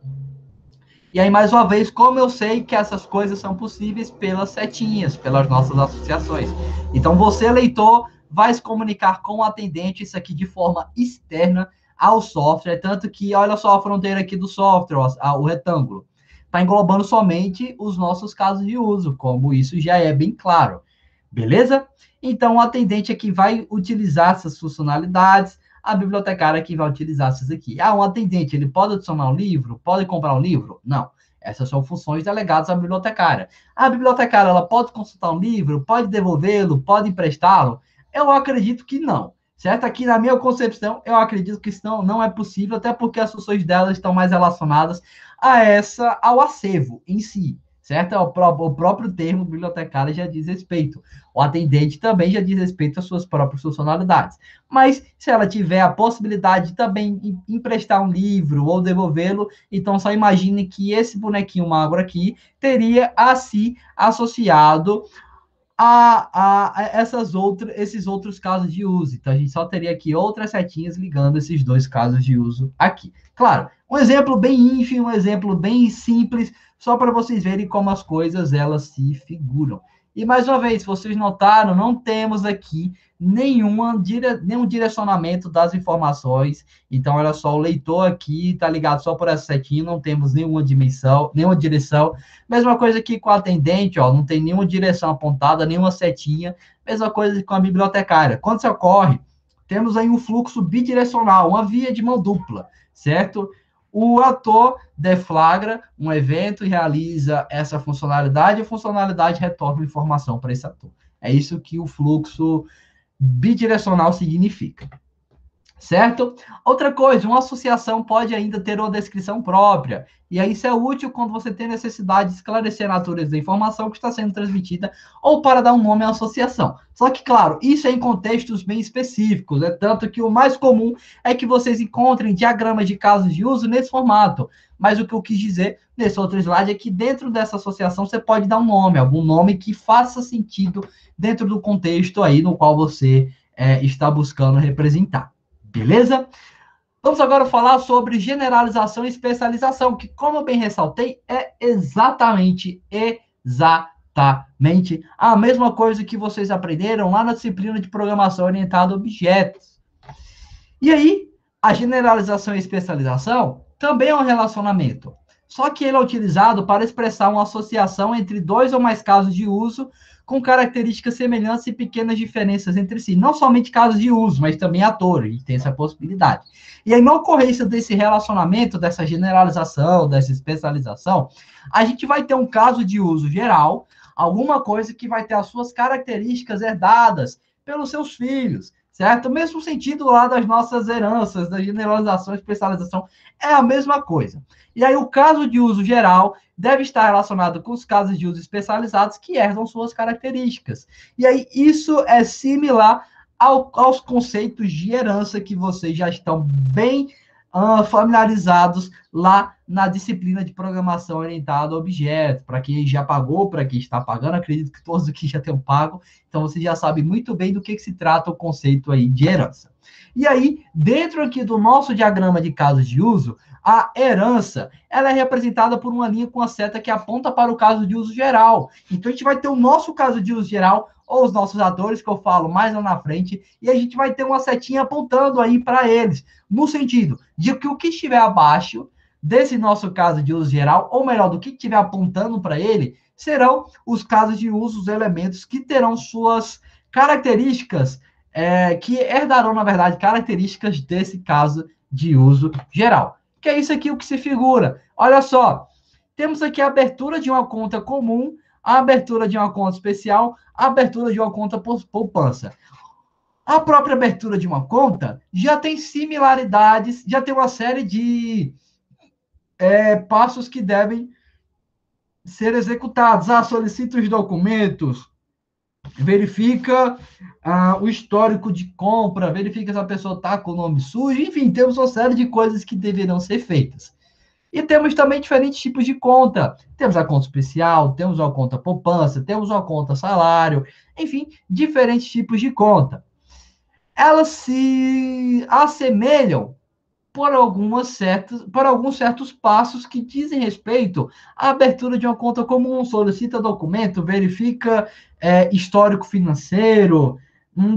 E aí, mais uma vez, como eu sei que essas coisas são possíveis pelas setinhas, pelas nossas associações. Então, você, leitor, vai se comunicar com o atendente, isso aqui de forma externa ao software, tanto que, olha só a fronteira aqui do software, ó, o retângulo. Está englobando somente os nossos casos de uso, como isso já é bem claro. Beleza? Então, o atendente aqui vai utilizar essas funcionalidades, a bibliotecária que vai utilizar essas aqui. Ah, um atendente, ele pode adicionar um livro? Pode comprar um livro? Não. Essas são funções delegadas à bibliotecária. A bibliotecária, ela pode consultar um livro? Pode devolvê-lo? Pode emprestá-lo? Eu acredito que não. Certo? Aqui, na minha concepção, eu acredito que isso não é possível, até porque as funções dela estão mais relacionadas ao acervo em si. Certo? O próprio termo bibliotecária já diz respeito. O atendente também já diz respeito às suas próprias funcionalidades. Mas se ela tiver a possibilidade de também emprestar um livro ou devolvê-lo, então só imagine que esse bonequinho magro aqui teria a si associado esses outros casos de uso. Então a gente só teria aqui outras setinhas ligando esses dois casos de uso aqui. Claro, um exemplo bem ínfimo, um exemplo bem simples, só para vocês verem como as coisas elas se figuram. E mais uma vez, vocês notaram, não temos aqui nenhum direcionamento das informações. Então, olha só, o leitor aqui está ligado só por essa setinha, não temos nenhuma dimensão, nenhuma direção. Mesma coisa aqui com o atendente, ó, não tem nenhuma direção apontada, nenhuma setinha. Mesma coisa com a bibliotecária. Quando isso ocorre, temos aí um fluxo bidirecional, uma via de mão dupla, certo? O ator deflagra um evento e realiza essa funcionalidade, e a funcionalidade retorna informação para esse ator. É isso que o fluxo bidirecional significa. Certo? Outra coisa, uma associação pode ainda ter uma descrição própria. E aí isso é útil quando você tem necessidade de esclarecer a natureza da informação que está sendo transmitida ou para dar um nome à associação. Só que, claro, isso é em contextos bem específicos. É tanto que o mais comum é que vocês encontrem diagramas de casos de uso nesse formato. Mas o que eu quis dizer nesse outro slide é que dentro dessa associação você pode dar um nome, algum nome que faça sentido dentro do contexto aí no qual você está buscando representar. Beleza? Vamos agora falar sobre generalização e especialização, que, como eu bem ressaltei, é exatamente a mesma coisa que vocês aprenderam lá na disciplina de programação orientada a objetos. E aí, a generalização e especialização também é um relacionamento, só que ele é utilizado para expressar uma associação entre dois ou mais casos de uso com características semelhantes e pequenas diferenças entre si. Não somente casos de uso, mas também atores, a gente tem essa possibilidade. E aí, na ocorrência desse relacionamento, dessa generalização, dessa especialização, a gente vai ter um caso de uso geral, alguma coisa que vai ter as suas características herdadas pelos seus filhos, certo? O mesmo sentido lá das nossas heranças, da generalização e especialização, é a mesma coisa. E aí o caso de uso geral deve estar relacionado com os casos de uso especializados que herdam suas características. E aí isso é similar aos conceitos de herança que vocês já estão bem familiarizados lá na disciplina de programação orientada a objetos. Para quem já pagou, para quem está pagando, acredito que todos aqui já tenham pago, então você já sabe muito bem do que se trata o conceito aí de herança. E aí, dentro aqui do nosso diagrama de casos de uso, a herança, ela é representada por uma linha com a seta que aponta para o caso de uso geral. Então, a gente vai ter o nosso caso de uso geral, ou os nossos atores, que eu falo mais lá na frente, e a gente vai ter uma setinha apontando aí para eles, no sentido de que o que estiver abaixo desse nosso caso de uso geral, ou melhor, do que estiver apontando para ele, serão os casos de uso, os elementos que terão suas características, que herdarão, na verdade, características desse caso de uso geral. Que é isso aqui o que se figura. Olha só, temos aqui a abertura de uma conta comum, a abertura de uma conta especial, a abertura de uma conta poupança. A própria abertura de uma conta já tem similaridades, já tem uma série de passos que devem ser executados. Solicita os documentos, verifica o histórico de compra, verifica se a pessoa está com o nome sujo, enfim, temos uma série de coisas que deverão ser feitas. E temos também diferentes tipos de conta. Temos a conta especial, temos uma conta poupança, temos uma conta salário, enfim, diferentes tipos de conta. Elas se assemelham por alguns certos passos que dizem respeito à abertura de uma conta comum, solicita documento, verifica histórico financeiro,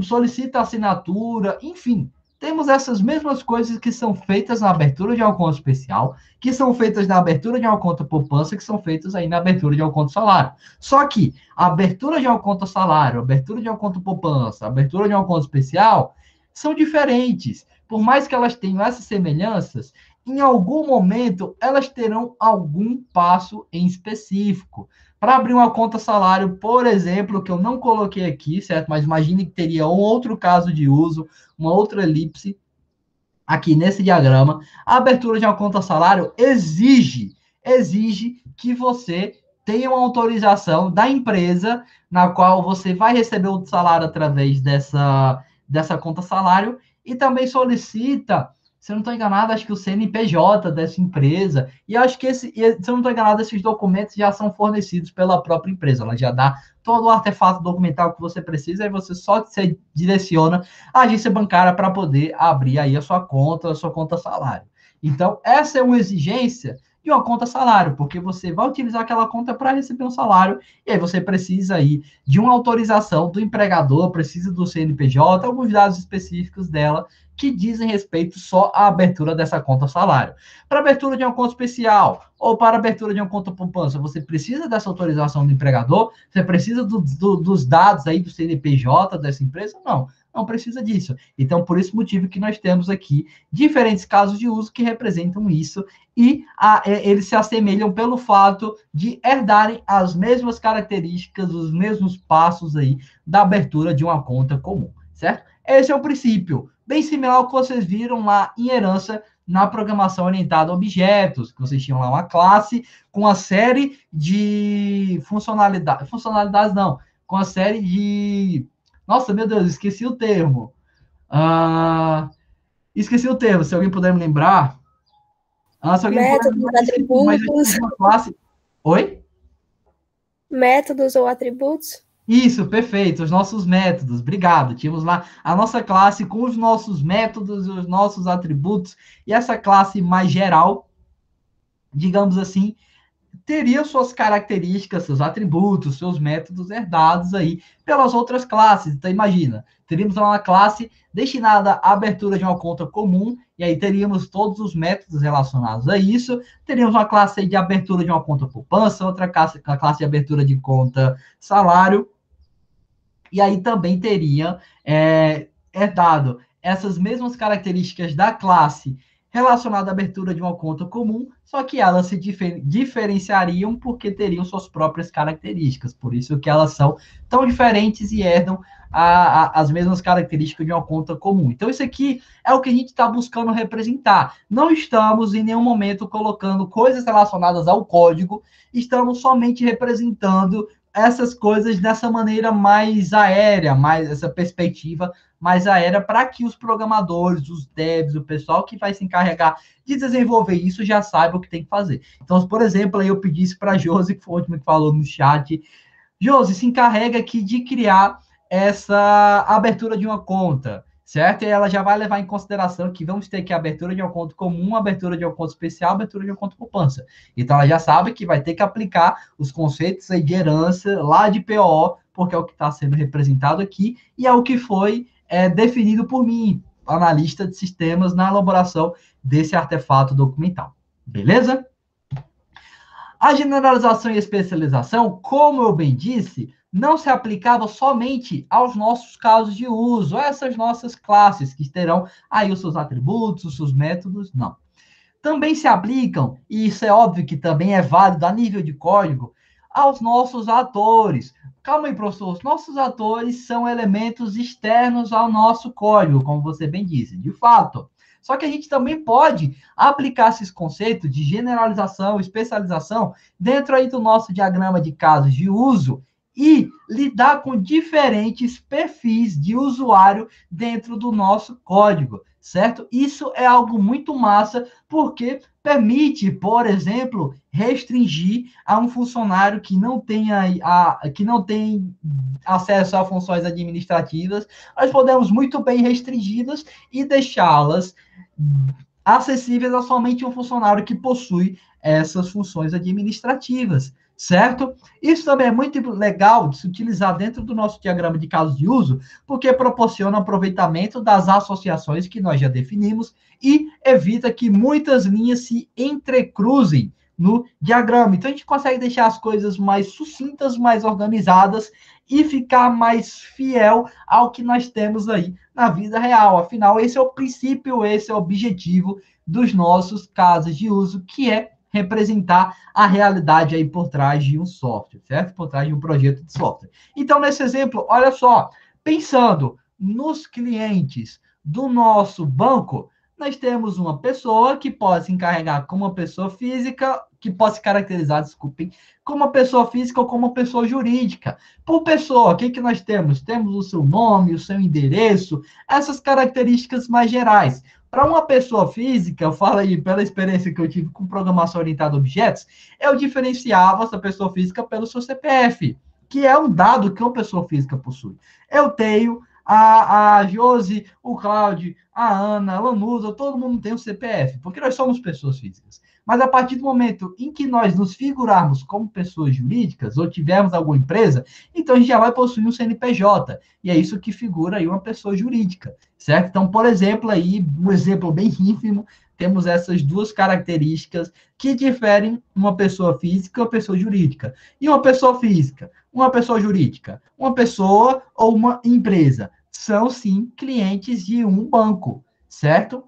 solicita assinatura, enfim. Temos essas mesmas coisas que são feitas na abertura de uma conta especial, que são feitas na abertura de uma conta poupança, que são feitas aí na abertura de uma conta salário. Só que a abertura de uma conta salário, a abertura de uma conta poupança, a abertura de uma conta especial são diferentes. Por mais que elas tenham essas semelhanças, em algum momento elas terão algum passo em específico. Para abrir uma conta salário, por exemplo, que eu não coloquei aqui, certo? Mas imagine que teria um outro caso de uso, uma outra elipse aqui nesse diagrama. A abertura de uma conta salário exige que você tenha uma autorização da empresa na qual você vai receber o salário através dessa conta salário e também solicita, se eu não estou enganado, acho que o CNPJ dessa empresa, e acho que se eu não estou enganado, esses documentos já são fornecidos pela própria empresa, ela já dá todo o artefato documental que você precisa, e você só se direciona à agência bancária para poder abrir aí a sua conta salário. Então, essa é uma exigência de uma conta salário, porque você vai utilizar aquela conta para receber um salário, e aí você precisa aí de uma autorização do empregador, precisa do CNPJ, alguns dados específicos dela, que dizem respeito só à abertura dessa conta salário. Para abertura de uma conta especial, ou para abertura de uma conta poupança, você precisa dessa autorização do empregador? Você precisa dos dados aí do CNPJ dessa empresa? Não precisa disso. Então, por esse motivo que nós temos aqui diferentes casos de uso que representam isso, e eles se assemelham pelo fato de herdarem as mesmas características, os mesmos passos aí da abertura de uma conta comum, certo? Esse é o princípio, bem similar ao que vocês viram lá em herança na programação orientada a objetos, que vocês tinham lá uma classe com uma série de funcionalidades não, com a série de... Nossa, meu Deus, esqueci o termo. Esqueci o termo, se alguém puder me lembrar. Se alguém Métodos, puder me atributos. mas eu tinha uma classe... Oi? Métodos ou atributos? Isso, perfeito, os nossos métodos, obrigado. Tínhamos lá a nossa classe com os nossos métodos e os nossos atributos, e essa classe mais geral, digamos assim, teria suas características, seus atributos, seus métodos herdados aí pelas outras classes. Então, imagina, teríamos uma classe destinada à abertura de uma conta comum, e aí teríamos todos os métodos relacionados a isso. Teríamos uma classe de abertura de uma conta poupança, outra classe de abertura de conta salário, e aí também teria herdado essas mesmas características da classe relacionada à abertura de uma conta comum, só que elas se diferenciariam porque teriam suas próprias características, por isso que elas são tão diferentes e herdam as mesmas características de uma conta comum. Então, isso aqui é o que a gente está buscando representar. Não estamos em nenhum momento colocando coisas relacionadas ao código, estamos somente representando essas coisas dessa maneira mais aérea, mais essa perspectiva mais aérea, para que os programadores, os devs, o pessoal que vai se encarregar de desenvolver isso já saiba o que tem que fazer. Então, por exemplo, aí eu pedisse para a Josi, que foi o último que falou no chat, Josi, se encarrega aqui de criar essa abertura de uma conta, certo? E ela já vai levar em consideração que vamos ter aqui a abertura de uma conta comum, abertura de uma conta especial, abertura de uma conta poupança. Então, ela já sabe que vai ter que aplicar os conceitos aí de herança lá de PO, porque é o que está sendo representado aqui e é o que foi definido por mim, analista de sistemas, na elaboração desse artefato documental. Beleza? A generalização e especialização, como eu bem disse, não se aplicava somente aos nossos casos de uso, a essas nossas classes, que terão aí os seus atributos, os seus métodos, não. Também se aplicam, e isso é óbvio que também é válido a nível de código, aos nossos atores. Calma aí, professor, os nossos atores são elementos externos ao nosso código, como você bem disse, de fato. Só que a gente também pode aplicar esses conceitos de generalização, especialização, dentro aí do nosso diagrama de casos de uso e lidar com diferentes perfis de usuário dentro do nosso código, certo? Isso é algo muito massa, porque permite, por exemplo, restringir a um funcionário que não tenha que não tem acesso a funções administrativas. Nós podemos muito bem restringi-las e deixá-las acessíveis a somente um funcionário que possui essas funções administrativas, certo? Isso também é muito legal de se utilizar dentro do nosso diagrama de casos de uso, porque proporciona aproveitamento das associações que nós já definimos e evita que muitas linhas se entrecruzem no diagrama. Então, a gente consegue deixar as coisas mais sucintas, mais organizadas e ficar mais fiel ao que nós temos aí na vida real. Afinal, esse é o princípio, esse é o objetivo dos nossos casos de uso, que é representar a realidade aí por trás de um software, certo? Por trás de um projeto de software. Então, nesse exemplo, olha só, pensando nos clientes do nosso banco, nós temos uma pessoa que pode se encarregar como uma pessoa física, que pode se caracterizar, desculpem, como uma pessoa física ou como uma pessoa jurídica. Por pessoa, o que nós temos? Temos o seu nome, o seu endereço, essas características mais gerais. Para uma pessoa física, eu falo aí pela experiência que eu tive com programação orientada a objetos, eu diferenciava essa pessoa física pelo seu CPF, que é um dado que uma pessoa física possui. Eu tenho a Josi, o Cláudio, a Ana, a Lanusa, todo mundo tem um CPF, porque nós somos pessoas físicas. Mas a partir do momento em que nós nos figurarmos como pessoas jurídicas ou tivermos alguma empresa, então a gente já vai possuir um CNPJ. E é isso que figura aí uma pessoa jurídica, certo? Então, por exemplo, aí, um exemplo bem ínfimo, temos essas duas características que diferem uma pessoa física e uma pessoa jurídica. E uma pessoa física, uma pessoa jurídica, uma pessoa ou uma empresa são, sim, clientes de um banco, certo?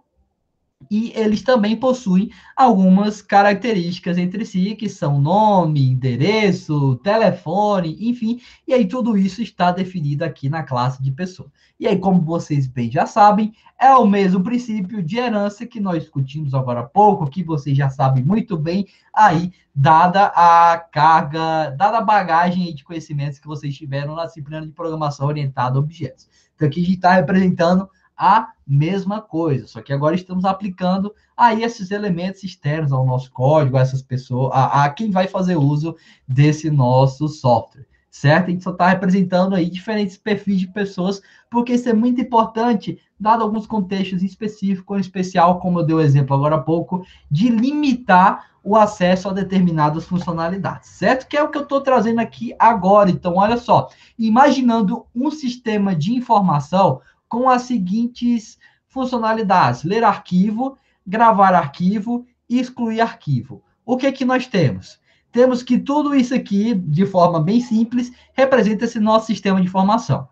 E eles também possuem algumas características entre si, que são nome, endereço, telefone, enfim, e aí tudo isso está definido aqui na classe de pessoa. E aí, como vocês bem já sabem, é o mesmo princípio de herança que nós discutimos agora há pouco, que vocês já sabem muito bem aí, dada a carga, dada a bagagem de conhecimentos que vocês tiveram na disciplina de programação orientada a objetos. Então, aqui a gente está representando a mesma coisa, só que agora estamos aplicando aí esses elementos externos ao nosso código, a essas pessoas, a quem vai fazer uso desse nosso software, certo? A gente só está representando aí diferentes perfis de pessoas, porque isso é muito importante, dado alguns contextos específicos, em especial, como eu dei o exemplo agora há pouco, de limitar o acesso a determinadas funcionalidades, certo? Que é o que eu estou trazendo aqui agora. Então, olha só, imaginando um sistema de informação com as seguintes funcionalidades: ler arquivo, gravar arquivo e excluir arquivo. O que é que nós temos? Temos que tudo isso aqui, de forma bem simples, representa esse nosso sistema de informação.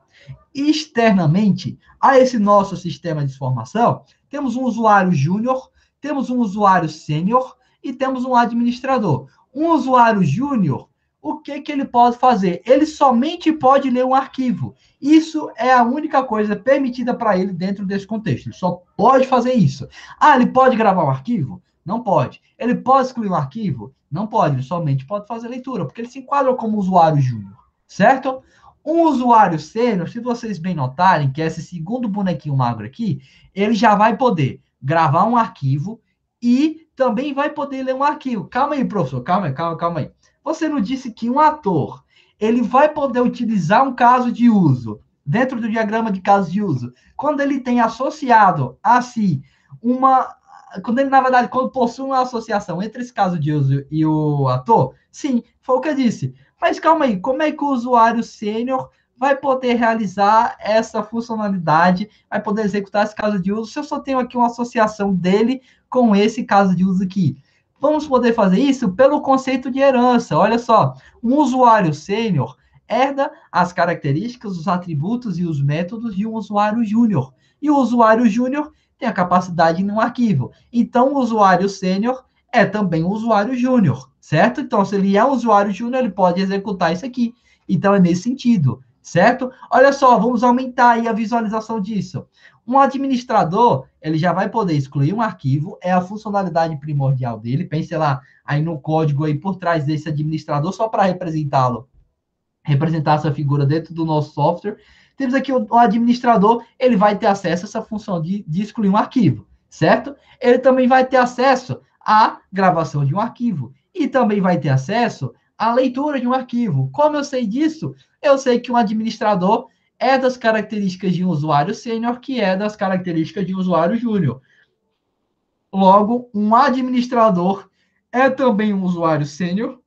Externamente a esse nosso sistema de informação, temos um usuário júnior Temos um usuário sênior e temos um administrador. Um usuário júnior, o que ele pode fazer? Ele somente pode ler um arquivo. Isso é a única coisa permitida para ele dentro desse contexto. Ele só pode fazer isso. Ah, ele pode gravar um arquivo? Não pode. Ele pode excluir um arquivo? Não pode. Ele somente pode fazer leitura, porque ele se enquadra como usuário júnior, certo? Um usuário sênior, se vocês bem notarem, que é esse segundo bonequinho magro aqui, ele já vai poder gravar um arquivo e também vai poder ler um arquivo. Calma aí, professor, calma aí. Você não disse que um ator, ele vai poder utilizar um caso de uso, dentro do diagrama de caso de uso, quando ele tem associado a si uma... Quando ele, na verdade, quando possui uma associação entre esse caso de uso e o ator? Sim, foi o que eu disse. Mas calma aí, como é que o usuário sênior vai poder realizar essa funcionalidade, vai poder executar esse caso de uso, se eu só tenho aqui uma associação dele com esse caso de uso aqui? Vamos poder fazer isso pelo conceito de herança. Olha só, um usuário sênior herda as características, os atributos e os métodos de um usuário júnior. E o usuário júnior tem a capacidade em um arquivo. Então, o usuário sênior é também um usuário júnior, certo? Então, se ele é um usuário júnior, ele pode executar isso aqui. Então, é nesse sentido, certo? Olha só, vamos aumentar aí a visualização disso. Um administrador, ele já vai poder excluir um arquivo, é a funcionalidade primordial dele. Pense lá, aí no código aí por trás desse administrador, só para representá-lo, representar essa figura dentro do nosso software. Temos aqui o administrador, ele vai ter acesso a essa função de excluir um arquivo, certo? Ele também vai ter acesso à gravação de um arquivo e também vai ter acesso à leitura de um arquivo. Como eu sei disso? Eu sei que um administrador é das características de um usuário sênior, que é das características de um usuário júnior. Logo, um administrador é também um usuário sênior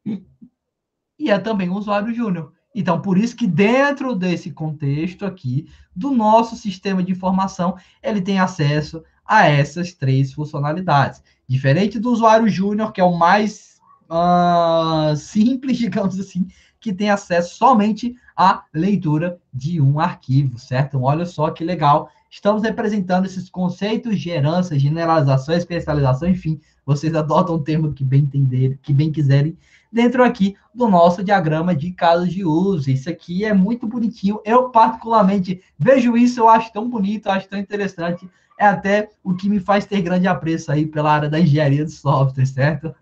e é também um usuário júnior. Então, por isso que dentro desse contexto aqui, do nosso sistema de informação, ele tem acesso a essas três funcionalidades. Diferente do usuário júnior, que é o mais simples, digamos assim, que tem acesso somente à leitura de um arquivo, certo? Então, olha só que legal. Estamos representando esses conceitos de herança, generalização, especialização, enfim, vocês adotam o termo que bem entenderem, que bem quiserem, dentro aqui do nosso diagrama de casos de uso. Isso aqui é muito bonitinho. Eu, particularmente, vejo isso, eu acho tão bonito, eu acho tão interessante. É até o que me faz ter grande apreço aí pela área da engenharia de software, certo?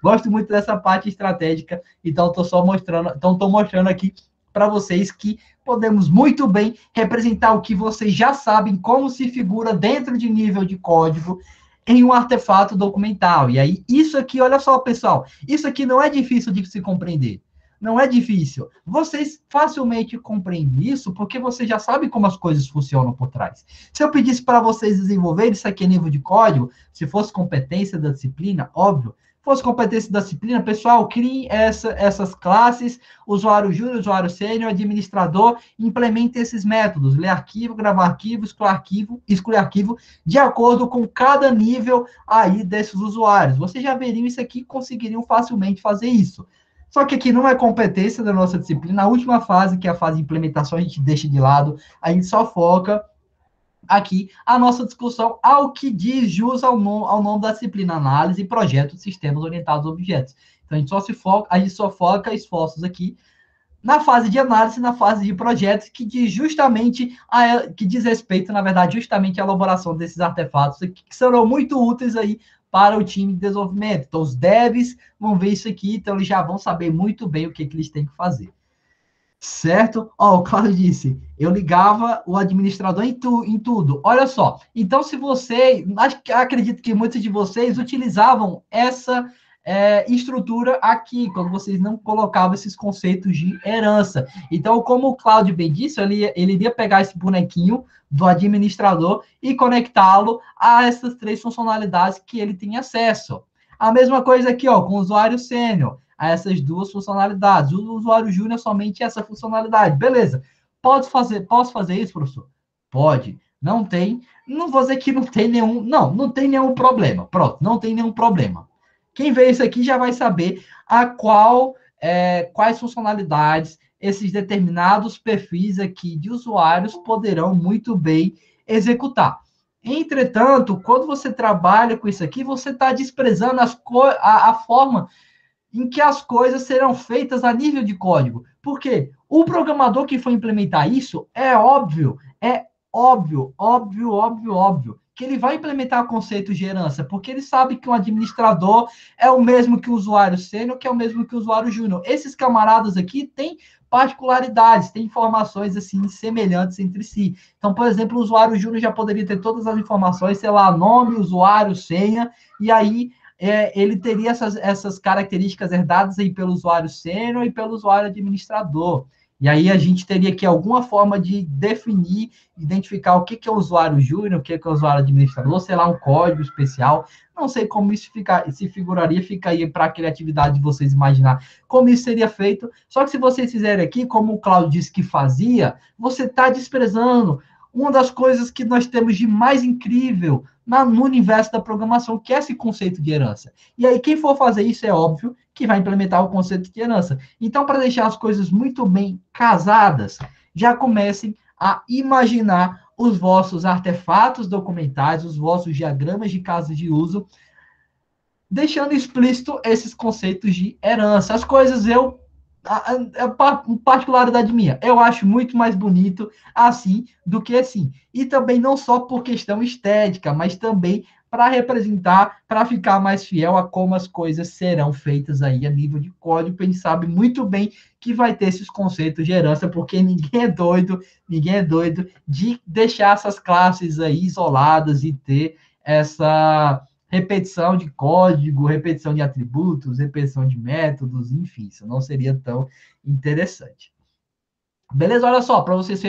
Gosto muito dessa parte estratégica, então estou mostrando aqui para vocês que podemos muito bem representar o que vocês já sabem, como se figura dentro de nível de código, em um artefato documental. E aí, isso aqui, olha só, pessoal, isso aqui não é difícil de se compreender. Não é difícil. Vocês facilmente compreendem isso porque vocês já sabem como as coisas funcionam por trás. Se eu pedisse para vocês desenvolverem isso aqui em nível de código, se fosse competência da disciplina, óbvio, fosse competência da disciplina, pessoal, criem essas classes, usuário júnior, usuário sênior, administrador, implementem esses métodos, ler arquivo, gravar arquivo, excluir arquivo, de acordo com cada nível aí desses usuários. Vocês já veriam isso aqui e conseguiriam facilmente fazer isso. Só que aqui não é competência da nossa disciplina. A última fase, que é a fase de implementação, a gente deixa de lado, a gente só foca aqui a nossa discussão ao que diz jus ao nome da disciplina, análise e projeto de sistemas orientados a objetos. Então, a gente só foca esforços aqui na fase de análise, na fase de projetos, que diz que diz respeito, na verdade, justamente à elaboração desses artefatos aqui, que serão muito úteis aí para o time de desenvolvimento. Então, os devs vão ver isso aqui, então eles já vão saber muito bem o que eles têm que fazer. Certo? Ó, o Cláudio disse, eu ligava o administrador em tudo. Olha só, então se você, acredito que muitos de vocês utilizavam essa estrutura aqui, quando vocês não colocavam esses conceitos de herança. Então, como o Cláudio bem disse, ele iria pegar esse bonequinho do administrador e conectá-lo a essas três funcionalidades que ele tem acesso. A mesma coisa aqui, ó, com o usuário sênior, a essas duas funcionalidades. O usuário júnior somente essa funcionalidade. Beleza. Posso fazer isso, professor? Pode. Não tem. Não vou dizer que não tem nenhum. Não tem nenhum problema. Pronto, não tem nenhum problema. Quem vê isso aqui já vai saber quais funcionalidades esses determinados perfis aqui de usuários poderão muito bem executar. Entretanto, quando você trabalha com isso aqui, você está desprezando a forma em que as coisas serão feitas a nível de código. Por quê? O programador que for implementar isso, é óbvio, que ele vai implementar conceitos de herança, porque ele sabe que um administrador é o mesmo que o usuário sênior, que é o mesmo que o usuário júnior. Esses camaradas aqui têm particularidades, têm informações assim semelhantes entre si. Então, por exemplo, o usuário júnior já poderia ter todas as informações, sei lá, nome, usuário, senha, e aí ele teria essas características herdadas aí pelo usuário sênior e pelo usuário administrador. E aí a gente teria que alguma forma de definir, identificar o que é o usuário júnior, o que é o usuário administrador, sei lá, um código especial. Não sei como isso se figuraria, fica aí para a criatividade de vocês imaginar como isso seria feito. Só que se vocês fizerem aqui, como o Claudio disse que fazia, você está desprezando uma das coisas que nós temos de mais incrível no universo da programação, que é esse conceito de herança. E aí, quem for fazer isso, é óbvio que vai implementar o conceito de herança. Então, para deixar as coisas muito bem casadas, já comecem a imaginar os vossos artefatos documentais, os vossos diagramas de casos de uso, deixando explícito esses conceitos de herança. As coisas é particularidade minha. Eu acho muito mais bonito assim do que assim. E também não só por questão estética, mas também para representar, para ficar mais fiel a como as coisas serão feitas aí a nível de código. A gente sabe muito bem que vai ter esses conceitos de herança, porque ninguém é doido de deixar essas classes aí isoladas e ter essa repetição de código, repetição de atributos, repetição de métodos, enfim, isso não seria tão interessante. Beleza? Olha só, para vocês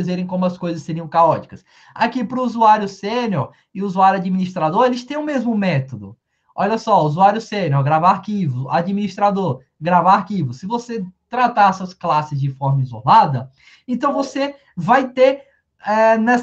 verem como as coisas seriam caóticas. Aqui para o usuário sênior e o usuário administrador, eles têm o mesmo método. Olha só, usuário sênior, gravar arquivo, administrador, gravar arquivo. Se você tratar essas classes de forma isolada, então você vai ter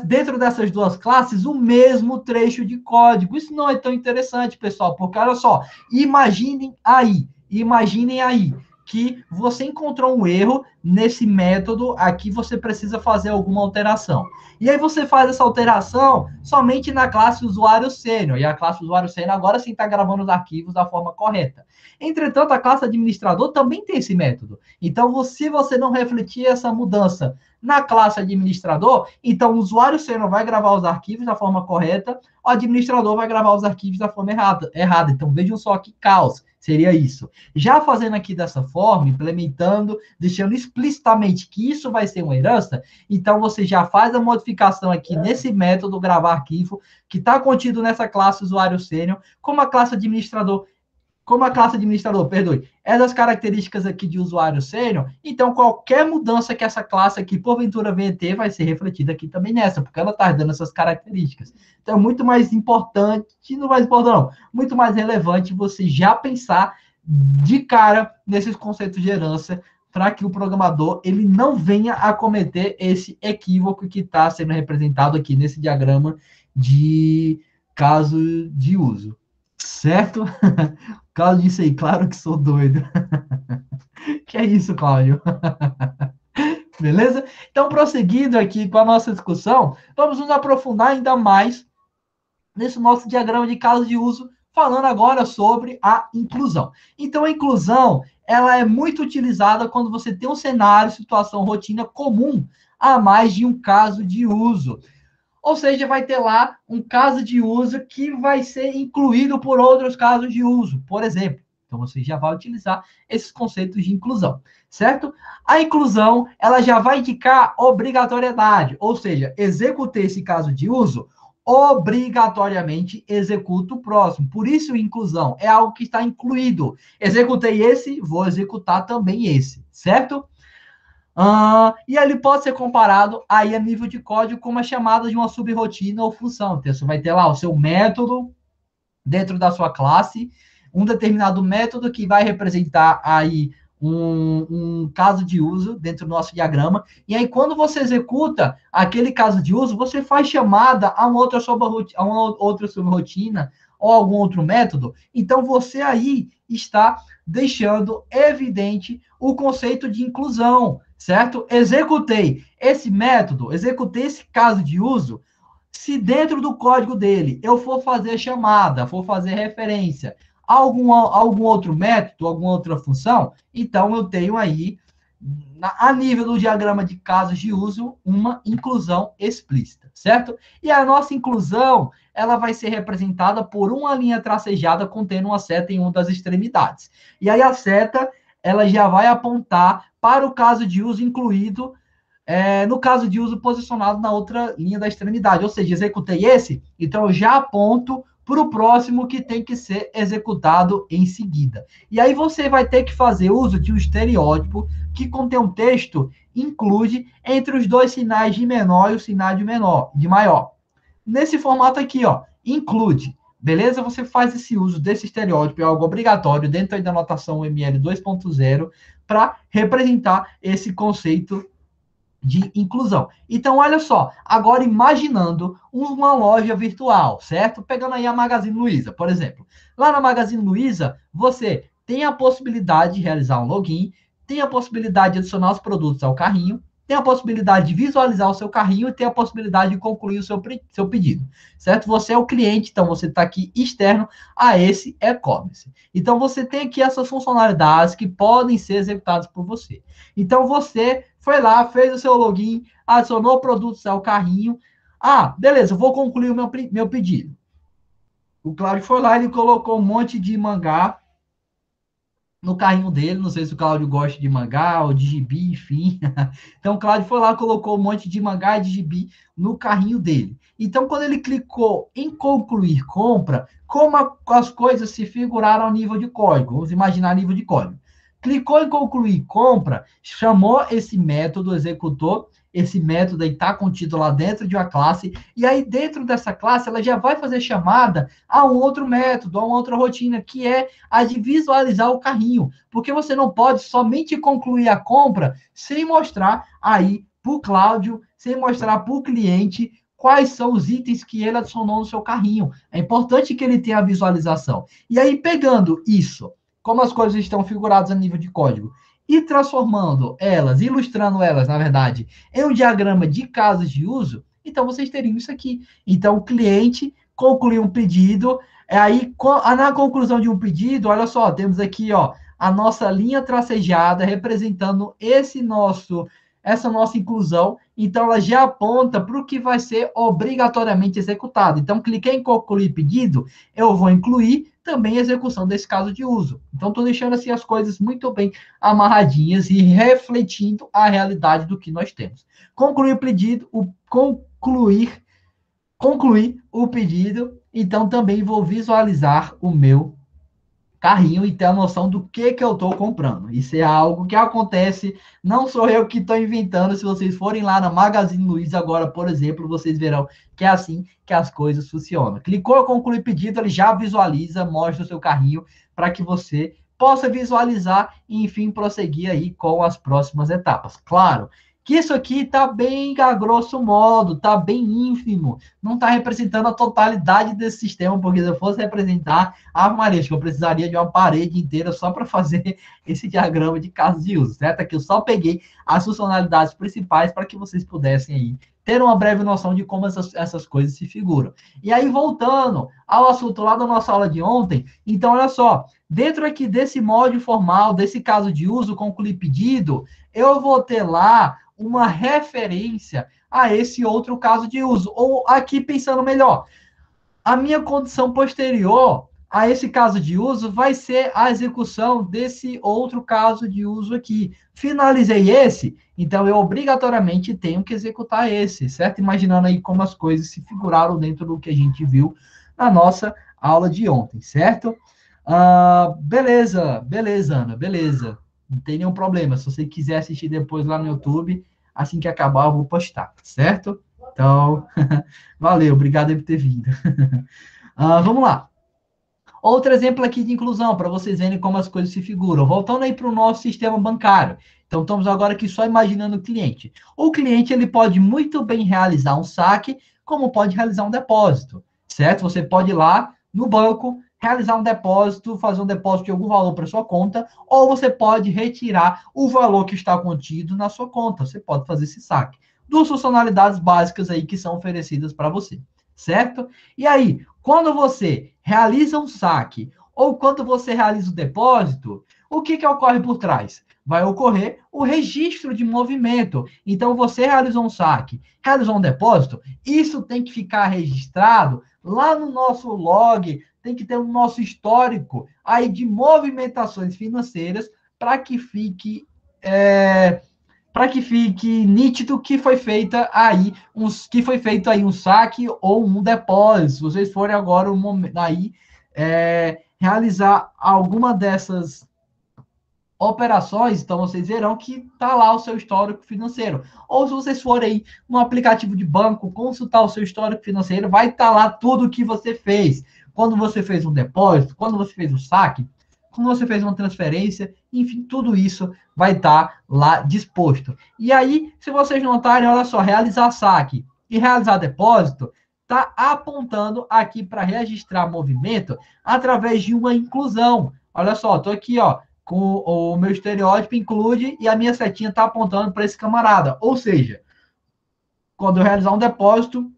dentro dessas duas classes o mesmo trecho de código. Isso não é tão interessante, pessoal, porque olha só, imaginem aí que você encontrou um erro nesse método, aqui você precisa fazer alguma alteração. E aí você faz essa alteração somente na classe usuário sênior, e a classe usuário sênior agora sim está gravando os arquivos da forma correta. Entretanto, a classe administrador também tem esse método. Então, se você não refletir essa mudança na classe administrador, então o usuário sênior vai gravar os arquivos da forma correta, o administrador vai gravar os arquivos da forma errada. Então, vejam só que caos seria isso. Já fazendo aqui dessa forma, implementando, deixando explicitamente que isso vai ser uma herança, então você já faz a modificação aqui nesse método gravar arquivo, que está contido nessa classe usuário sênior, como a classe administrador, perdoe, é das características aqui de usuário sênior, então qualquer mudança que essa classe aqui, porventura, venha ter, vai ser refletida aqui também nessa, porque ela está dando essas características. Então, é muito mais importante, não mais importante não, muito mais relevante você já pensar de cara nesses conceitos de herança, para que o programador ele não venha a cometer esse equívoco que está sendo representado aqui nesse diagrama de caso de uso. Certo? Cláudio disse aí, claro que sou doido. Que é isso, Cláudio? Beleza? Então, prosseguindo aqui com a nossa discussão, vamos nos aprofundar ainda mais nesse nosso diagrama de casos de uso, falando agora sobre a inclusão. Então, a inclusão, ela é muito utilizada quando você tem um cenário, situação, rotina comum a mais de um caso de uso. Ou seja, vai ter lá um caso de uso que vai ser incluído por outros casos de uso, por exemplo. Então, você já vai utilizar esses conceitos de inclusão, certo? A inclusão, ela já vai indicar obrigatoriedade, ou seja, executei esse caso de uso, obrigatoriamente executo o próximo. Por isso, inclusão é algo que está incluído. Executei esse, vou executar também esse, certo? E ele pode ser comparado aí a nível de código com uma chamada de uma subrotina ou função. Então, você vai ter lá o seu método dentro da sua classe, um determinado método que vai representar aí um caso de uso dentro do nosso diagrama. E aí, quando você executa aquele caso de uso, você faz chamada a uma outra subrotina ou algum outro método. Então, você aí está deixando evidente o conceito de inclusão, certo? Executei esse método, executei esse caso de uso, Se dentro do código dele eu for fazer chamada, for fazer referência a algum outro método, alguma outra função, então eu tenho aí, a nível do diagrama de casos de uso, uma inclusão explícita, certo? E a nossa inclusão, ela vai ser representada por uma linha tracejada contendo uma seta em uma das extremidades. E aí a seta, ela já vai apontar para o caso de uso incluído no caso de uso posicionado na outra linha da extremidade. Ou seja, executei esse, então eu já aponto para o próximo que tem que ser executado em seguida. E aí você vai ter que fazer uso de um estereótipo que contém um texto, include entre os dois sinais de menor e o sinal de maior. Nesse formato aqui, ó, include. Beleza? Você faz esse uso desse estereótipo, é algo obrigatório dentro da notação ML 2.0 para representar esse conceito de inclusão. Então, olha só, agora imaginando uma loja virtual, certo? Pegando aí a Magazine Luiza, por exemplo. Lá na Magazine Luiza, você tem a possibilidade de realizar um login, tem a possibilidade de adicionar os produtos ao carrinho, tem a possibilidade de visualizar o seu carrinho e tem a possibilidade de concluir o seu pedido, certo? Você é o cliente, então você está aqui externo a esse e-commerce. Então, você tem aqui essas funcionalidades que podem ser executadas por você. Então, você foi lá, fez o seu login, adicionou produtos ao carrinho. Ah, beleza, vou concluir o meu pedido. O Cláudio foi lá, ele colocou um monte de mangá no carrinho dele. Não sei se o Cláudio gosta de mangá ou de gibi, enfim. Então, o Cláudio foi lá, colocou um monte de mangá e de gibi no carrinho dele. Então, quando ele clicou em concluir compra, como as coisas se figuraram a nível de código? Vamos imaginar a nível de código. Clicou em concluir compra, chamou esse método, executou esse método aí está contido lá dentro de uma classe, e aí dentro dessa classe ela já vai fazer chamada a um outro método, a uma outra rotina, que é a de visualizar o carrinho, porque você não pode somente concluir a compra sem mostrar aí para o Cláudio, sem mostrar para o cliente quais são os itens que ele adicionou no seu carrinho. É importante que ele tenha a visualização. E aí, pegando isso, como as coisas estão figuradas a nível de código, e transformando elas, ilustrando elas, na verdade, em um diagrama de casos de uso, então vocês teriam isso aqui. Então, o cliente concluiu um pedido, aí na conclusão de um pedido, olha só, temos aqui, ó, a nossa linha tracejada representando essa nossa inclusão, então ela já aponta para o que vai ser obrigatoriamente executado. Então, cliquei em concluir pedido, eu vou incluir também a execução desse caso de uso. Então, estou deixando assim as coisas muito bem amarradinhas e refletindo a realidade do que nós temos. Concluir o pedido, concluir o pedido, então também vou visualizar o meu carrinho e ter a noção do que eu estou comprando. Isso é algo que acontece, não sou eu que estou inventando. Se vocês forem lá na Magazine Luiza agora, por exemplo, vocês verão que é assim que as coisas funcionam. Clicou, concluir pedido, ele já visualiza, mostra o seu carrinho para que você possa visualizar e, enfim, prosseguir aí com as próximas etapas. Claro que isso aqui está bem, a grosso modo, está bem ínfimo, não está representando a totalidade desse sistema, porque se eu fosse representar a Maria, eu precisaria de uma parede inteira só para fazer esse diagrama de casos de uso, certo? Aqui eu só peguei as funcionalidades principais para que vocês pudessem aí ter uma breve noção de como essas coisas se figuram. E aí, voltando ao assunto lá da nossa aula de ontem, então, olha só, dentro aqui desse molde formal, desse caso de uso, concluir pedido, eu vou ter lá uma referência a esse outro caso de uso. Ou aqui, pensando melhor, a minha condição posterior a esse caso de uso vai ser a execução desse outro caso de uso aqui. Finalizei esse, então eu obrigatoriamente tenho que executar esse, certo? Imaginando aí como as coisas se figuraram dentro do que a gente viu na nossa aula de ontem, certo? Beleza, Ana, beleza. Não tem nenhum problema. Se você quiser assistir depois lá no YouTube, assim que acabar, eu vou postar, certo? Então, valeu, obrigado por ter vindo. Vamos lá. Outro exemplo aqui de inclusão, para vocês verem como as coisas se figuram. Voltando aí para o nosso sistema bancário. Então, estamos agora aqui só imaginando o cliente. O cliente, ele pode muito bem realizar um saque, como pode realizar um depósito, certo? Você pode ir lá no banco, realizar um depósito, fazer um depósito de algum valor para sua conta, ou você pode retirar o valor que está contido na sua conta. Você pode fazer esse saque. duas funcionalidades básicas aí que são oferecidas para você, certo? E aí, quando você realiza um saque ou quando você realiza o depósito, o que ocorre por trás? Vai ocorrer o registro de movimento. Então, você realizou um saque, realizou um depósito, isso tem que ficar registrado lá no nosso log, tem que ter um nosso histórico aí de movimentações financeiras para que fique nítido que foi feita aí um saque ou um depósito. Se vocês forem agora aí realizar alguma dessas operações, então vocês verão que está lá o seu histórico financeiro. Ou se vocês forem no aplicativo de banco, consultar o seu histórico financeiro, vai estar lá tudo o que você fez. Quando você fez um depósito, quando você fez um saque, quando você fez uma transferência, enfim, tudo isso vai estar lá disposto. E aí, se vocês notarem, olha só, realizar saque e realizar depósito, está apontando aqui para registrar movimento através de uma inclusão. Olha só, estou aqui, ó, com o meu estereótipo include e a minha setinha está apontando para esse camarada. Ou seja, quando eu realizar um depósito,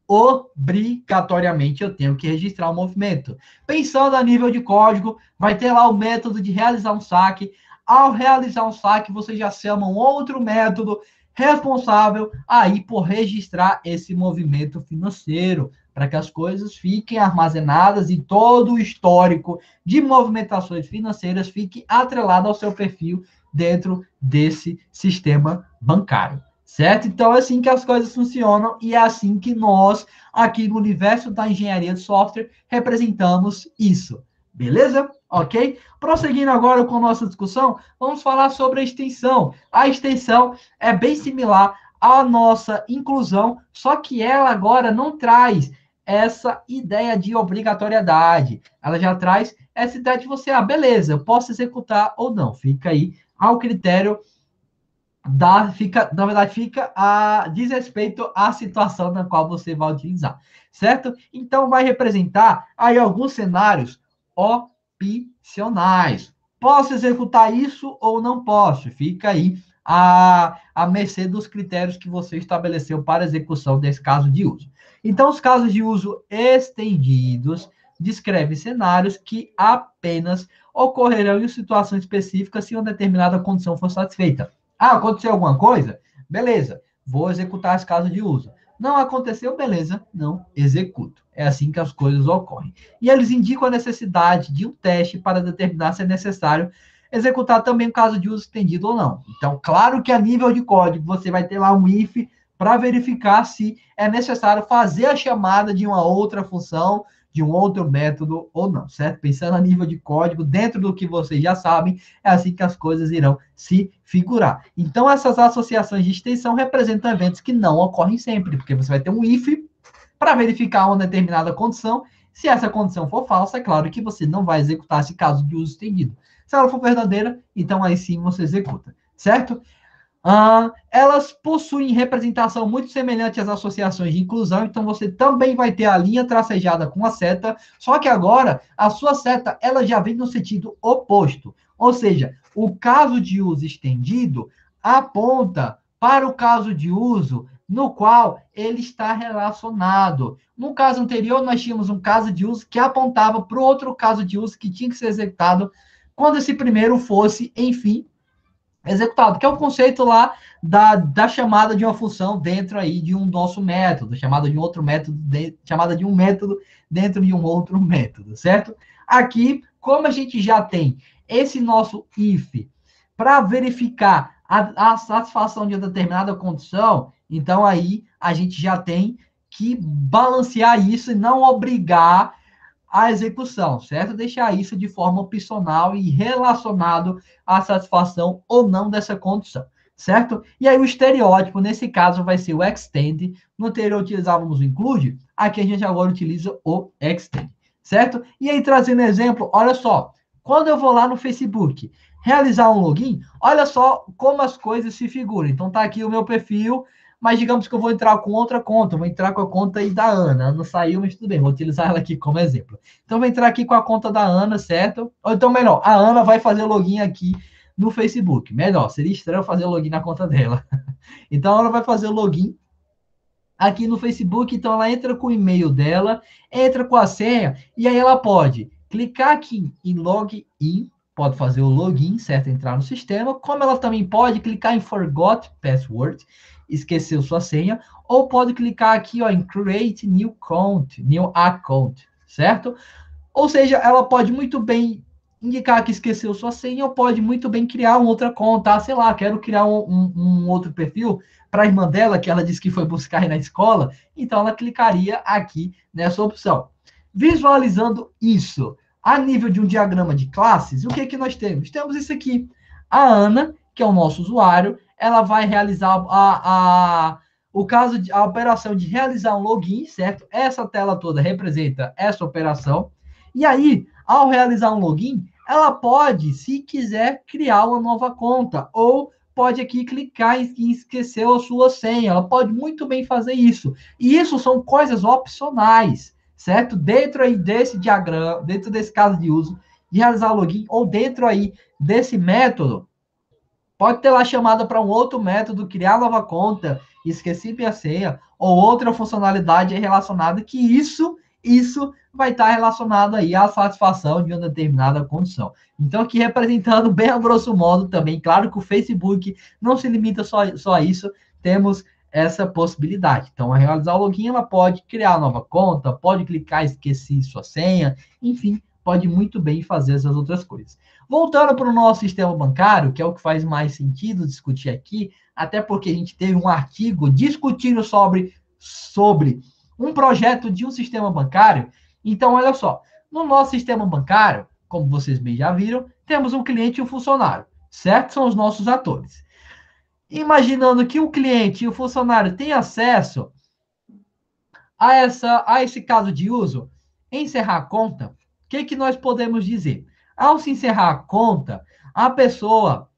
obrigatoriamente eu tenho que registrar o movimento. Pensando a nível de código, vai ter lá o método de realizar um saque. Ao realizar um saque, você já chama um outro método responsável aí por registrar esse movimento financeiro, para que as coisas fiquem armazenadas e todo o histórico de movimentações financeiras fique atrelado ao seu perfil dentro desse sistema bancário. Certo? Então, é assim que as coisas funcionam e é assim que nós, aqui no universo da engenharia de software, representamos isso. Beleza? Ok? Prosseguindo agora com nossa discussão, vamos falar sobre a extensão. A extensão é bem similar à nossa inclusão, só que ela agora não traz essa ideia de obrigatoriedade. Ela já traz essa ideia de você, beleza, eu posso executar ou não. Fica aí ao critério na verdade, fica a desrespeito à situação na qual você vai utilizar, certo? Então, vai representar aí alguns cenários opcionais. Posso executar isso ou não posso? Fica aí a mercê dos critérios que você estabeleceu para execução desse caso de uso. Então, os casos de uso estendidos descrevem cenários que apenas ocorrerão em situações específicas se uma determinada condição for satisfeita. Aconteceu alguma coisa? Beleza, vou executar esse caso de uso. Não aconteceu? Beleza, não executo. É assim que as coisas ocorrem. E eles indicam a necessidade de um teste para determinar se é necessário executar também o caso de uso estendido ou não. Então, claro que a nível de código você vai ter lá um if para verificar se é necessário fazer a chamada de uma outra função, de um outro método ou não, certo? Pensando a nível de código, dentro do que vocês já sabem, é assim que as coisas irão se figurar. Então, essas associações de extensão representam eventos que não ocorrem sempre, porque você vai ter um if para verificar uma determinada condição. Se essa condição for falsa, é claro que você não vai executar esse caso de uso estendido. Se ela for verdadeira, então aí sim você executa, certo? Elas possuem representação muito semelhante às associações de inclusão, então você também vai ter a linha tracejada com a seta, só que agora a sua seta ela já vem no sentido oposto, ou seja, o caso de uso estendido aponta para o caso de uso no qual ele está relacionado. No caso anterior, nós tínhamos um caso de uso que apontava para o outro caso de uso que tinha que ser executado quando esse primeiro fosse, enfim, executado, que é o conceito lá da chamada de uma função dentro aí de um nosso método, chamada de um outro método, chamada de um método dentro de um outro método, certo? Aqui, como a gente já tem esse nosso if para verificar a satisfação de uma determinada condição, então aí a gente já tem que balancear isso e não obrigar a execução, certo? Deixar isso de forma opcional e relacionado à satisfação ou não dessa condição, certo? E aí o estereótipo, nesse caso, vai ser o extend. No anterior utilizávamos o include, aqui a gente agora utiliza o extend, certo? E aí, trazendo exemplo, olha só, quando eu vou lá no Facebook realizar um login, olha só como as coisas se figuram. Então, tá aqui o meu perfil, mas digamos que eu vou entrar com outra conta, vou entrar com a conta aí da Ana. A Ana saiu, mas tudo bem, vou utilizar ela aqui como exemplo. Então, vou entrar aqui com a conta da Ana, certo? Ou então, melhor, a Ana vai fazer o login aqui no Facebook. Melhor, seria estranho fazer o login na conta dela. Então, ela vai fazer o login aqui no Facebook, então ela entra com o e-mail dela, entra com a senha, e aí ela pode clicar aqui em login, pode fazer o login, certo? Entrar no sistema, como ela também pode clicar em forgot password, esqueceu sua senha, ou pode clicar aqui, ó, em create new account, certo? Ou seja, ela pode muito bem indicar que esqueceu sua senha, ou pode muito bem criar uma outra conta. Ah, sei lá, quero criar um outro perfil para a irmã dela, que ela disse que foi buscar aí na escola. Então, ela clicaria aqui nessa opção. Visualizando isso a nível de um diagrama de classes, o que que nós temos? Temos isso aqui. A Ana, que é o nosso usuário, ela vai realizar a operação de realizar um login, certo? Essa tela toda representa essa operação. E aí, ao realizar um login, ela pode, se quiser, criar uma nova conta, ou pode aqui clicar em esquecer a sua senha. Ela pode muito bem fazer isso. E isso são coisas opcionais, certo? Dentro aí desse diagrama, dentro desse caso de uso, de realizar o login, ou dentro aí desse método, pode ter lá chamada para um outro método, criar nova conta, esqueci minha senha, ou outra funcionalidade relacionada, que isso vai estar relacionado aí à satisfação de uma determinada condição. Então, aqui representando bem a grosso modo também, claro que o Facebook não se limita só a isso, temos essa possibilidade. Então, ao realizar o login, ela pode criar nova conta, pode clicar esqueci sua senha, enfim, pode muito bem fazer essas outras coisas. Voltando para o nosso sistema bancário, que é o que faz mais sentido discutir aqui, até porque a gente teve um artigo discutindo sobre um projeto de um sistema bancário. Então, olha só, no nosso sistema bancário, como vocês bem já viram, temos um cliente e um funcionário, certo? São os nossos atores. Imaginando que o cliente e o funcionário têm acesso a esse caso de uso, encerrar a conta, o que nós podemos dizer? Ao se encerrar a conta, a pessoa,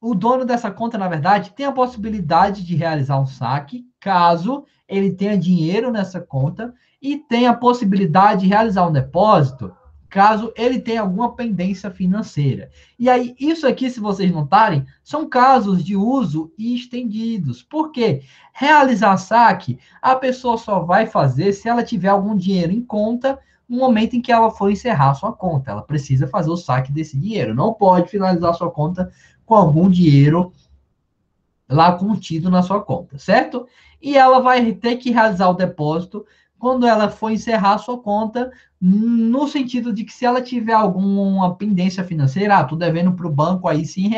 o dono dessa conta, na verdade, tem a possibilidade de realizar um saque, caso ele tenha dinheiro nessa conta, e tem a possibilidade de realizar um depósito, caso ele tenha alguma pendência financeira. E aí, isso aqui, se vocês notarem, são casos de uso estendidos. Por quê? Realizar saque, a pessoa só vai fazer se ela tiver algum dinheiro em conta no momento em que ela for encerrar a sua conta. Ela precisa fazer o saque desse dinheiro. Não pode finalizar a sua conta com algum dinheiro lá contido na sua conta, certo? E ela vai ter que realizar o depósito quando ela for encerrar a sua conta, no sentido de que se ela tiver alguma pendência financeira, tu devendo para o banco aí R$ 100.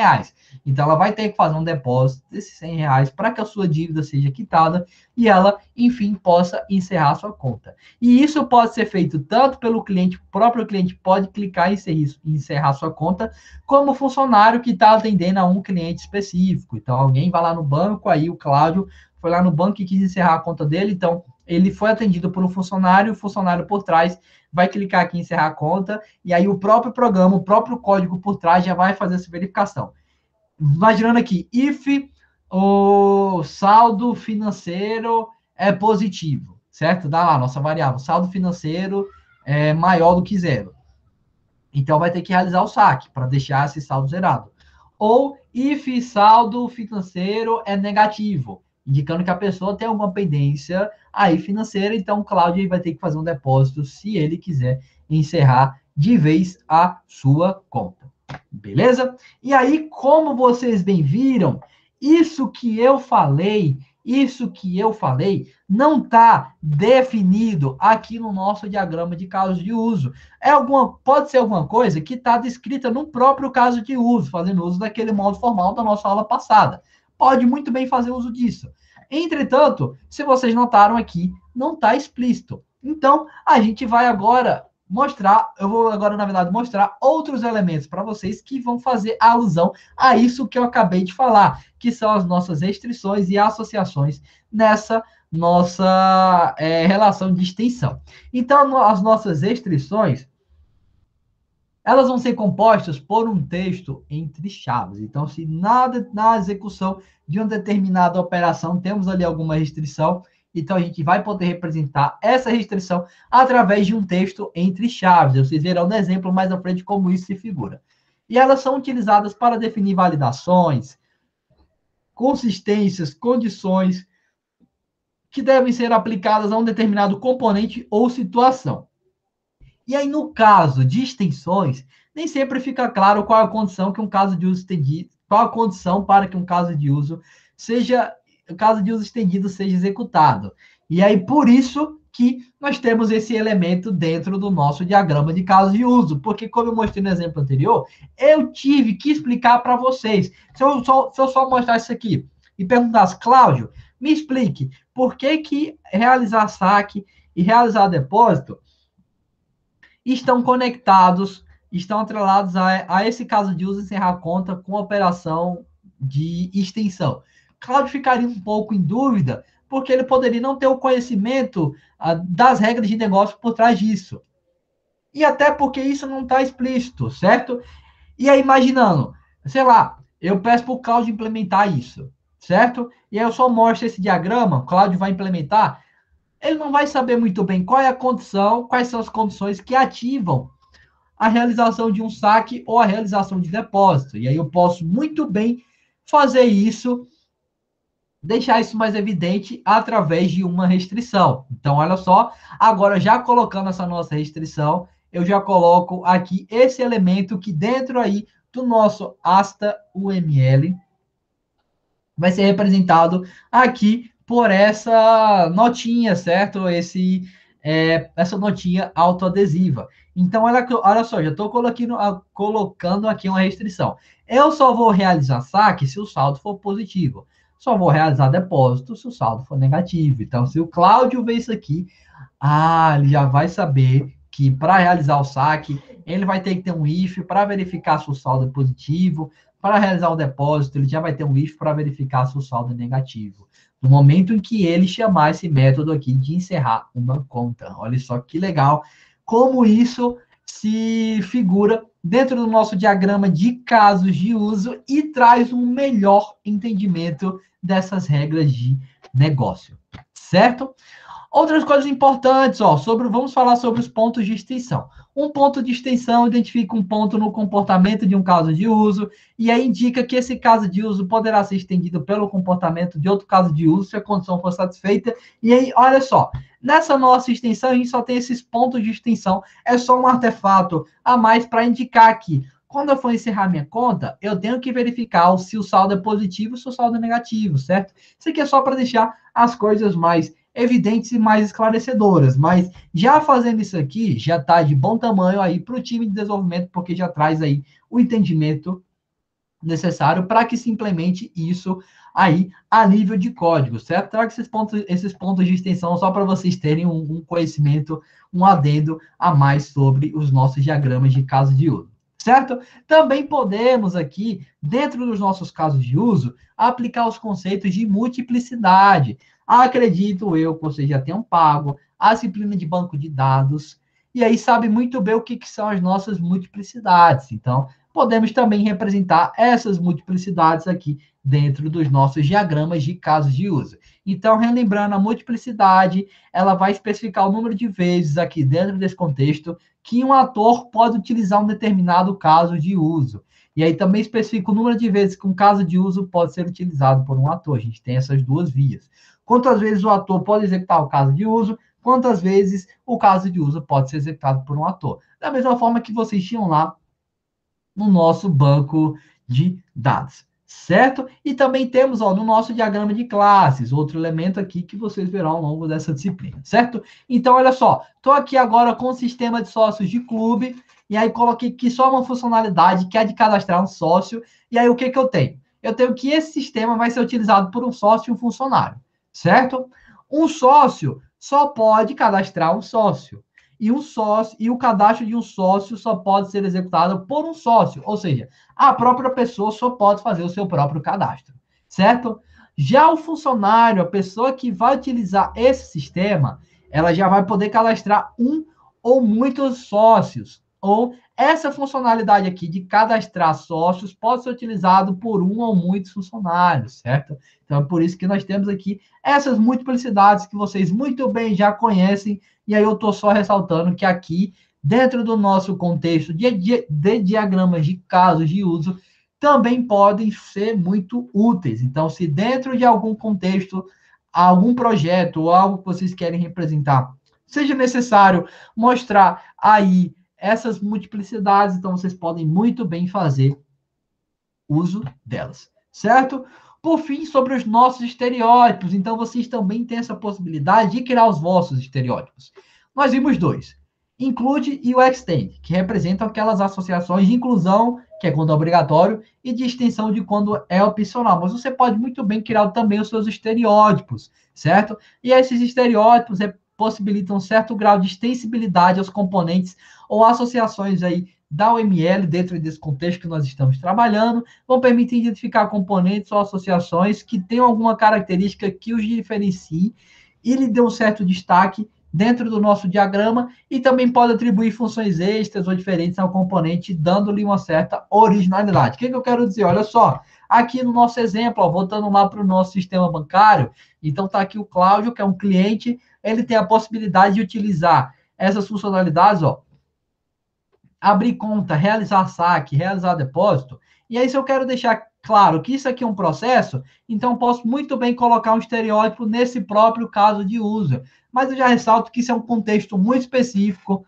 Então, ela vai ter que fazer um depósito desses R$ 100 para que a sua dívida seja quitada e ela, enfim, possa encerrar a sua conta. E isso pode ser feito tanto pelo cliente, o próprio cliente pode clicar em encerrar a sua conta, como o funcionário que está atendendo a um cliente específico. Então, alguém vai lá no banco, aí o Cláudio foi lá no banco e quis encerrar a conta dele, então ele foi atendido por um funcionário, o funcionário por trás vai clicar aqui em encerrar a conta, e aí o próprio programa, o próprio código por trás já vai fazer essa verificação. Imaginando aqui, if o saldo financeiro é positivo, certo? Dá lá, nossa variável, saldo financeiro é maior do que zero. Então, vai ter que realizar o saque para deixar esse saldo zerado. Ou, if saldo financeiro é negativo, indicando que a pessoa tem alguma pendência aí financeira, então o Cláudio vai ter que fazer um depósito se ele quiser encerrar de vez a sua conta. Beleza? E aí, como vocês bem viram, isso que eu falei não está definido aqui no nosso diagrama de casos de uso. Pode ser alguma coisa que está descrita no próprio caso de uso, fazendo uso daquele modo formal da nossa aula passada. Pode muito bem fazer uso disso. Entretanto, se vocês notaram aqui, não está explícito. Então, a gente vai agora eu vou agora, na verdade, mostrar outros elementos para vocês que vão fazer alusão a isso que eu acabei de falar, que são as nossas restrições e associações nessa nossa relação de extensão. Então, as nossas restrições, elas vão ser compostas por um texto entre chaves. Então, se na execução de uma determinada operação temos ali alguma restrição, então a gente vai poder representar essa restrição através de um texto entre chaves. Vocês verão no exemplo mais à frente como isso se figura. E elas são utilizadas para definir validações, consistências, condições que devem ser aplicadas a um determinado componente ou situação. E aí, no caso de extensões, nem sempre fica claro qual a condição que um caso de uso estendido, qual a condição para que um caso de uso seja, o caso de uso estendido seja executado. E aí, por isso que nós temos esse elemento dentro do nosso diagrama de caso de uso, porque, como eu mostrei no exemplo anterior, eu tive que explicar para vocês. Se eu só mostrar isso aqui e perguntasse, Cláudio, me explique, por que realizar saque e realizar depósito estão conectados, estão atrelados a esse caso de uso encerrar a conta com operação de extensão? Cláudio ficaria um pouco em dúvida, porque ele poderia não ter o conhecimento das regras de negócio por trás disso. E até porque isso não está explícito, certo? E aí, imaginando, sei lá, eu peço para o Cláudio implementar isso, certo? E aí eu só mostro esse diagrama, o Cláudio vai implementar, ele não vai saber muito bem qual é a condição, quais são as condições que ativam a realização de um saque ou a realização de depósito. E aí eu posso muito bem fazer isso, deixar isso mais evidente através de uma restrição. Então, olha só, agora já colocando essa nossa restrição, eu já coloco aqui esse elemento que dentro aí do nosso asta UML vai ser representado aqui por essa notinha, certo? Essa notinha autoadesiva. Então, olha só, já estou colocando aqui uma restrição. Eu só vou realizar saque se o saldo for positivo. Só vou realizar depósito se o saldo for negativo. Então, se o Cláudio ver isso aqui, ele já vai saber que para realizar o saque, ele vai ter que ter um if para verificar se o saldo é positivo. Para realizar o depósito, ele já vai ter um if para verificar se o saldo é negativo. No momento em que ele chamar esse método aqui de encerrar uma conta. Olha só que legal como isso se figura dentro do nosso diagrama de casos de uso e traz um melhor entendimento dessas regras de negócio, certo? Outras coisas importantes, vamos falar sobre os pontos de extensão. Um ponto de extensão identifica um ponto no comportamento de um caso de uso, e aí indica que esse caso de uso poderá ser estendido pelo comportamento de outro caso de uso, se a condição for satisfeita. E aí, olha só, nessa nossa extensão, a gente só tem esses pontos de extensão, é só um artefato a mais para indicar que, quando eu for encerrar minha conta, eu tenho que verificar se o saldo é positivo ou se o saldo é negativo, certo? Isso aqui é só para deixar as coisas mais evidentes e mais esclarecedoras, mas já fazendo isso aqui, já está de bom tamanho aí para o time de desenvolvimento, porque já traz aí o entendimento necessário para que se implemente isso aí a nível de código, certo? Trago esses pontos de extensão só para vocês terem um conhecimento, um adendo a mais sobre os nossos diagramas de caso de uso, certo? Também podemos aqui, dentro dos nossos casos de uso, aplicar os conceitos de multiplicidade. Acredito eu que vocês já tenham pago a disciplina de banco de dados, e aí sabe muito bem o que são as nossas multiplicidades. Então, podemos também representar essas multiplicidades aqui dentro dos nossos diagramas de casos de uso. Então, relembrando, a multiplicidade, ela vai especificar o número de vezes aqui dentro desse contexto que um ator pode utilizar um determinado caso de uso. E aí também especifica o número de vezes que um caso de uso pode ser utilizado por um ator. A gente tem essas duas vias. Quantas vezes o ator pode executar o caso de uso, quantas vezes o caso de uso pode ser executado por um ator. Da mesma forma que vocês tinham lá no nosso banco de dados, certo? E também temos, no nosso diagrama de classes, outro elemento aqui que vocês verão ao longo dessa disciplina, certo? Então, olha só, estou aqui agora com o sistema de sócios de clube, e aí coloquei aqui só uma funcionalidade que é de cadastrar um sócio, e aí o que eu tenho? Eu tenho que esse sistema vai ser utilizado por um sócio e um funcionário, certo? Um sócio só pode cadastrar um sócio. E o cadastro de um sócio só pode ser executado por um sócio, ou seja, a própria pessoa só pode fazer o seu próprio cadastro, certo? Já o funcionário, a pessoa que vai utilizar esse sistema, ela já vai poder cadastrar um ou muitos sócios, ou essa funcionalidade aqui de cadastrar sócios pode ser utilizado por um ou muitos funcionários, certo? Então, é por isso que nós temos aqui essas multiplicidades que vocês muito bem já conhecem, e aí eu estou só ressaltando que aqui dentro do nosso contexto de diagramas de casos de uso, também podem ser muito úteis. Então, se dentro de algum contexto, algum projeto ou algo que vocês querem representar, seja necessário mostrar aí essas multiplicidades, então vocês podem muito bem fazer uso delas, certo? Por fim, sobre os nossos estereótipos, então vocês também têm essa possibilidade de criar os vossos estereótipos. Nós vimos dois, Include e o Extend, que representam aquelas associações de inclusão, que é quando é obrigatório, e de extensão de quando é opcional. Mas você pode muito bem criar também os seus estereótipos, certo? E esses estereótipos possibilitam um certo grau de extensibilidade aos componentes ou associações aí da UML, dentro desse contexto que nós estamos trabalhando, vão permitir identificar componentes ou associações que tenham alguma característica que os diferencie e lhe dê um certo destaque dentro do nosso diagrama e também pode atribuir funções extras ou diferentes ao componente, dando-lhe uma certa originalidade. O que eu quero dizer? Olha só, aqui no nosso exemplo, ó, voltando lá para o nosso sistema bancário, então está aqui o Cláudio, que é um cliente, ele tem a possibilidade de utilizar essas funcionalidades, ó, abrir conta, realizar saque, realizar depósito. E aí, se eu quero deixar claro que isso aqui é um processo, então posso muito bem colocar um estereótipo nesse próprio caso de uso. Mas eu já ressalto que isso é um contexto muito específico.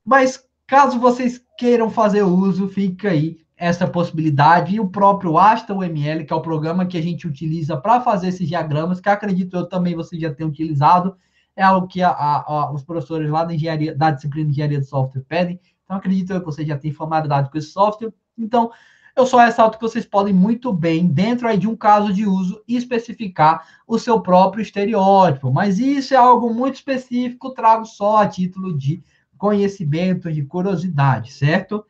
Mas caso vocês queiram fazer uso, fica aí essa possibilidade. E o próprio AstaUML, que é o programa que a gente utiliza para fazer esses diagramas, que acredito eu também vocês já tenham utilizado, é algo que os professores lá da engenharia, da disciplina de engenharia de software pedem. Então, acredito eu que vocês já têm familiaridade com esse software. Então, eu só ressalto que vocês podem muito bem, dentro aí de um caso de uso, especificar o seu próprio estereótipo. Mas isso é algo muito específico, trago só a título de conhecimento, de curiosidade, certo?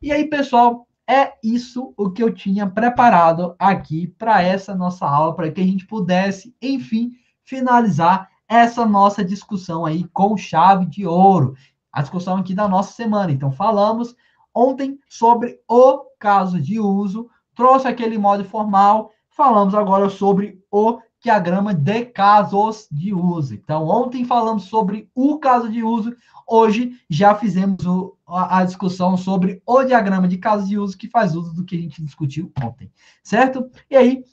E aí, pessoal, é isso o que eu tinha preparado aqui para essa nossa aula, para que a gente pudesse, enfim, finalizar essa nossa discussão aí com chave de ouro. A discussão aqui da nossa semana. Então, falamos ontem sobre o caso de uso, trouxe aquele modo formal, falamos agora sobre o diagrama de casos de uso. Então, ontem falamos sobre o caso de uso, hoje já fizemos a discussão sobre o diagrama de casos de uso, que faz uso do que a gente discutiu ontem, certo? E aí,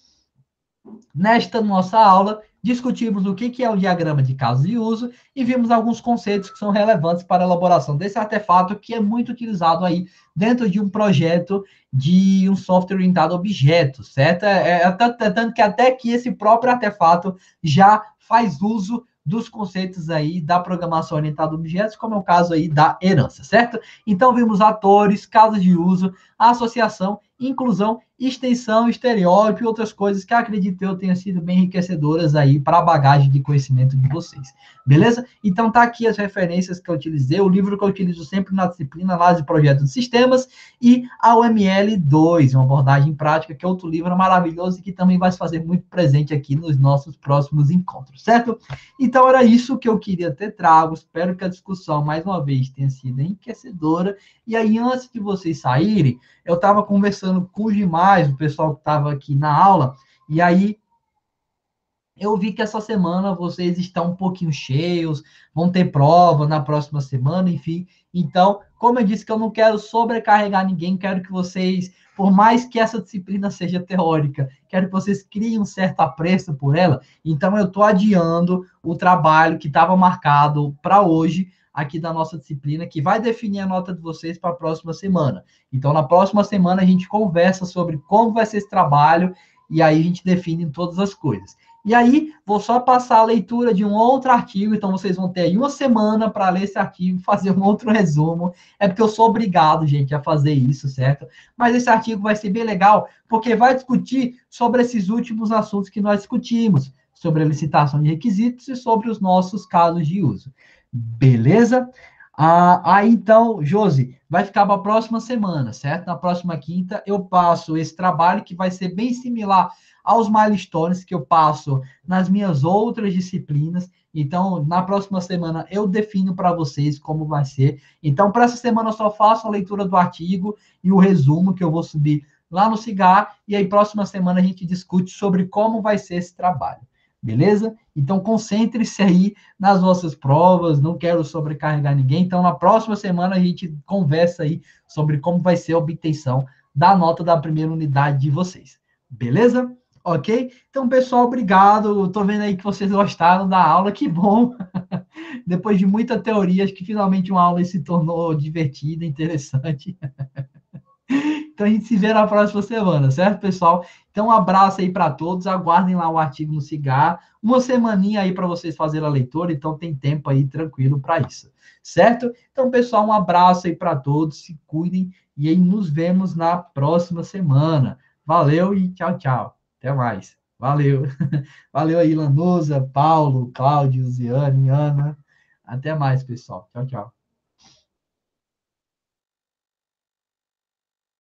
nesta nossa aula, discutimos o que é o diagrama de casos de uso e vimos alguns conceitos que são relevantes para a elaboração desse artefato, que é muito utilizado aí dentro de um projeto de um software orientado a objetos, certo? Tanto que até que esse próprio artefato já faz uso dos conceitos aí da programação orientada a objetos, como é o caso aí da herança, certo? Então, vimos atores, casos de uso, associação, inclusão, extensão, estereótipo e outras coisas que acredito eu tenham sido bem enriquecedoras aí para a bagagem de conhecimento de vocês. Beleza? Então tá aqui as referências que eu utilizei, o livro que eu utilizo sempre na disciplina lá de projetos de sistemas e a UML 2, uma abordagem prática, que é outro livro maravilhoso e que também vai se fazer muito presente aqui nos nossos próximos encontros, certo? Então era isso que eu queria ter trago, espero que a discussão mais uma vez tenha sido enriquecedora e aí antes de vocês saírem, eu estava conversando com os demais, o pessoal que estava aqui na aula, e aí eu vi que essa semana vocês estão um pouquinho cheios, vão ter prova na próxima semana, enfim. Então, como eu disse que eu não quero sobrecarregar ninguém, quero que vocês, por mais que essa disciplina seja teórica, quero que vocês criem um certo apreço por ela. Então, eu estou adiando o trabalho que estava marcado para hoje, aqui da nossa disciplina, que vai definir a nota de vocês para a próxima semana. Então, na próxima semana, a gente conversa sobre como vai ser esse trabalho, e aí a gente define todas as coisas. E aí, vou só passar a leitura de um outro artigo, então vocês vão ter aí uma semana para ler esse artigo, fazer um outro resumo. É porque eu sou obrigado, gente, a fazer isso, certo? Mas esse artigo vai ser bem legal, porque vai discutir sobre esses últimos assuntos que nós discutimos, sobre a licitação de requisitos e sobre os nossos casos de uso. Beleza? Aí, então, Josi, vai ficar para a próxima semana, certo? Na próxima quinta, eu passo esse trabalho que vai ser bem similar aos milestones que eu passo nas minhas outras disciplinas. Então, na próxima semana, eu defino para vocês como vai ser. Então, para essa semana, eu só faço a leitura do artigo e o resumo que eu vou subir lá no Cigar. E aí, próxima semana, a gente discute sobre como vai ser esse trabalho. beleza? Então, concentre-se aí nas vossas provas, não quero sobrecarregar ninguém. Então, na próxima semana, a gente conversa aí sobre como vai ser a obtenção da nota da primeira unidade de vocês, beleza? Ok? Então, pessoal, obrigado. Estou vendo aí que vocês gostaram da aula, que bom. Depois de muita teoria, acho que finalmente uma aula se tornou divertida, interessante. Então a gente se vê na próxima semana, certo, pessoal? Então um abraço aí para todos, aguardem lá o artigo no Cigar, uma semaninha aí para vocês fazerem a leitura, então tem tempo aí tranquilo para isso, certo? Então, pessoal, um abraço aí para todos, se cuidem e aí nos vemos na próxima semana. Valeu e tchau, tchau. Até mais. Valeu. Valeu aí, Lanusa, Paulo, Cláudio, Ziane, Ana. Até mais, pessoal. Tchau, tchau.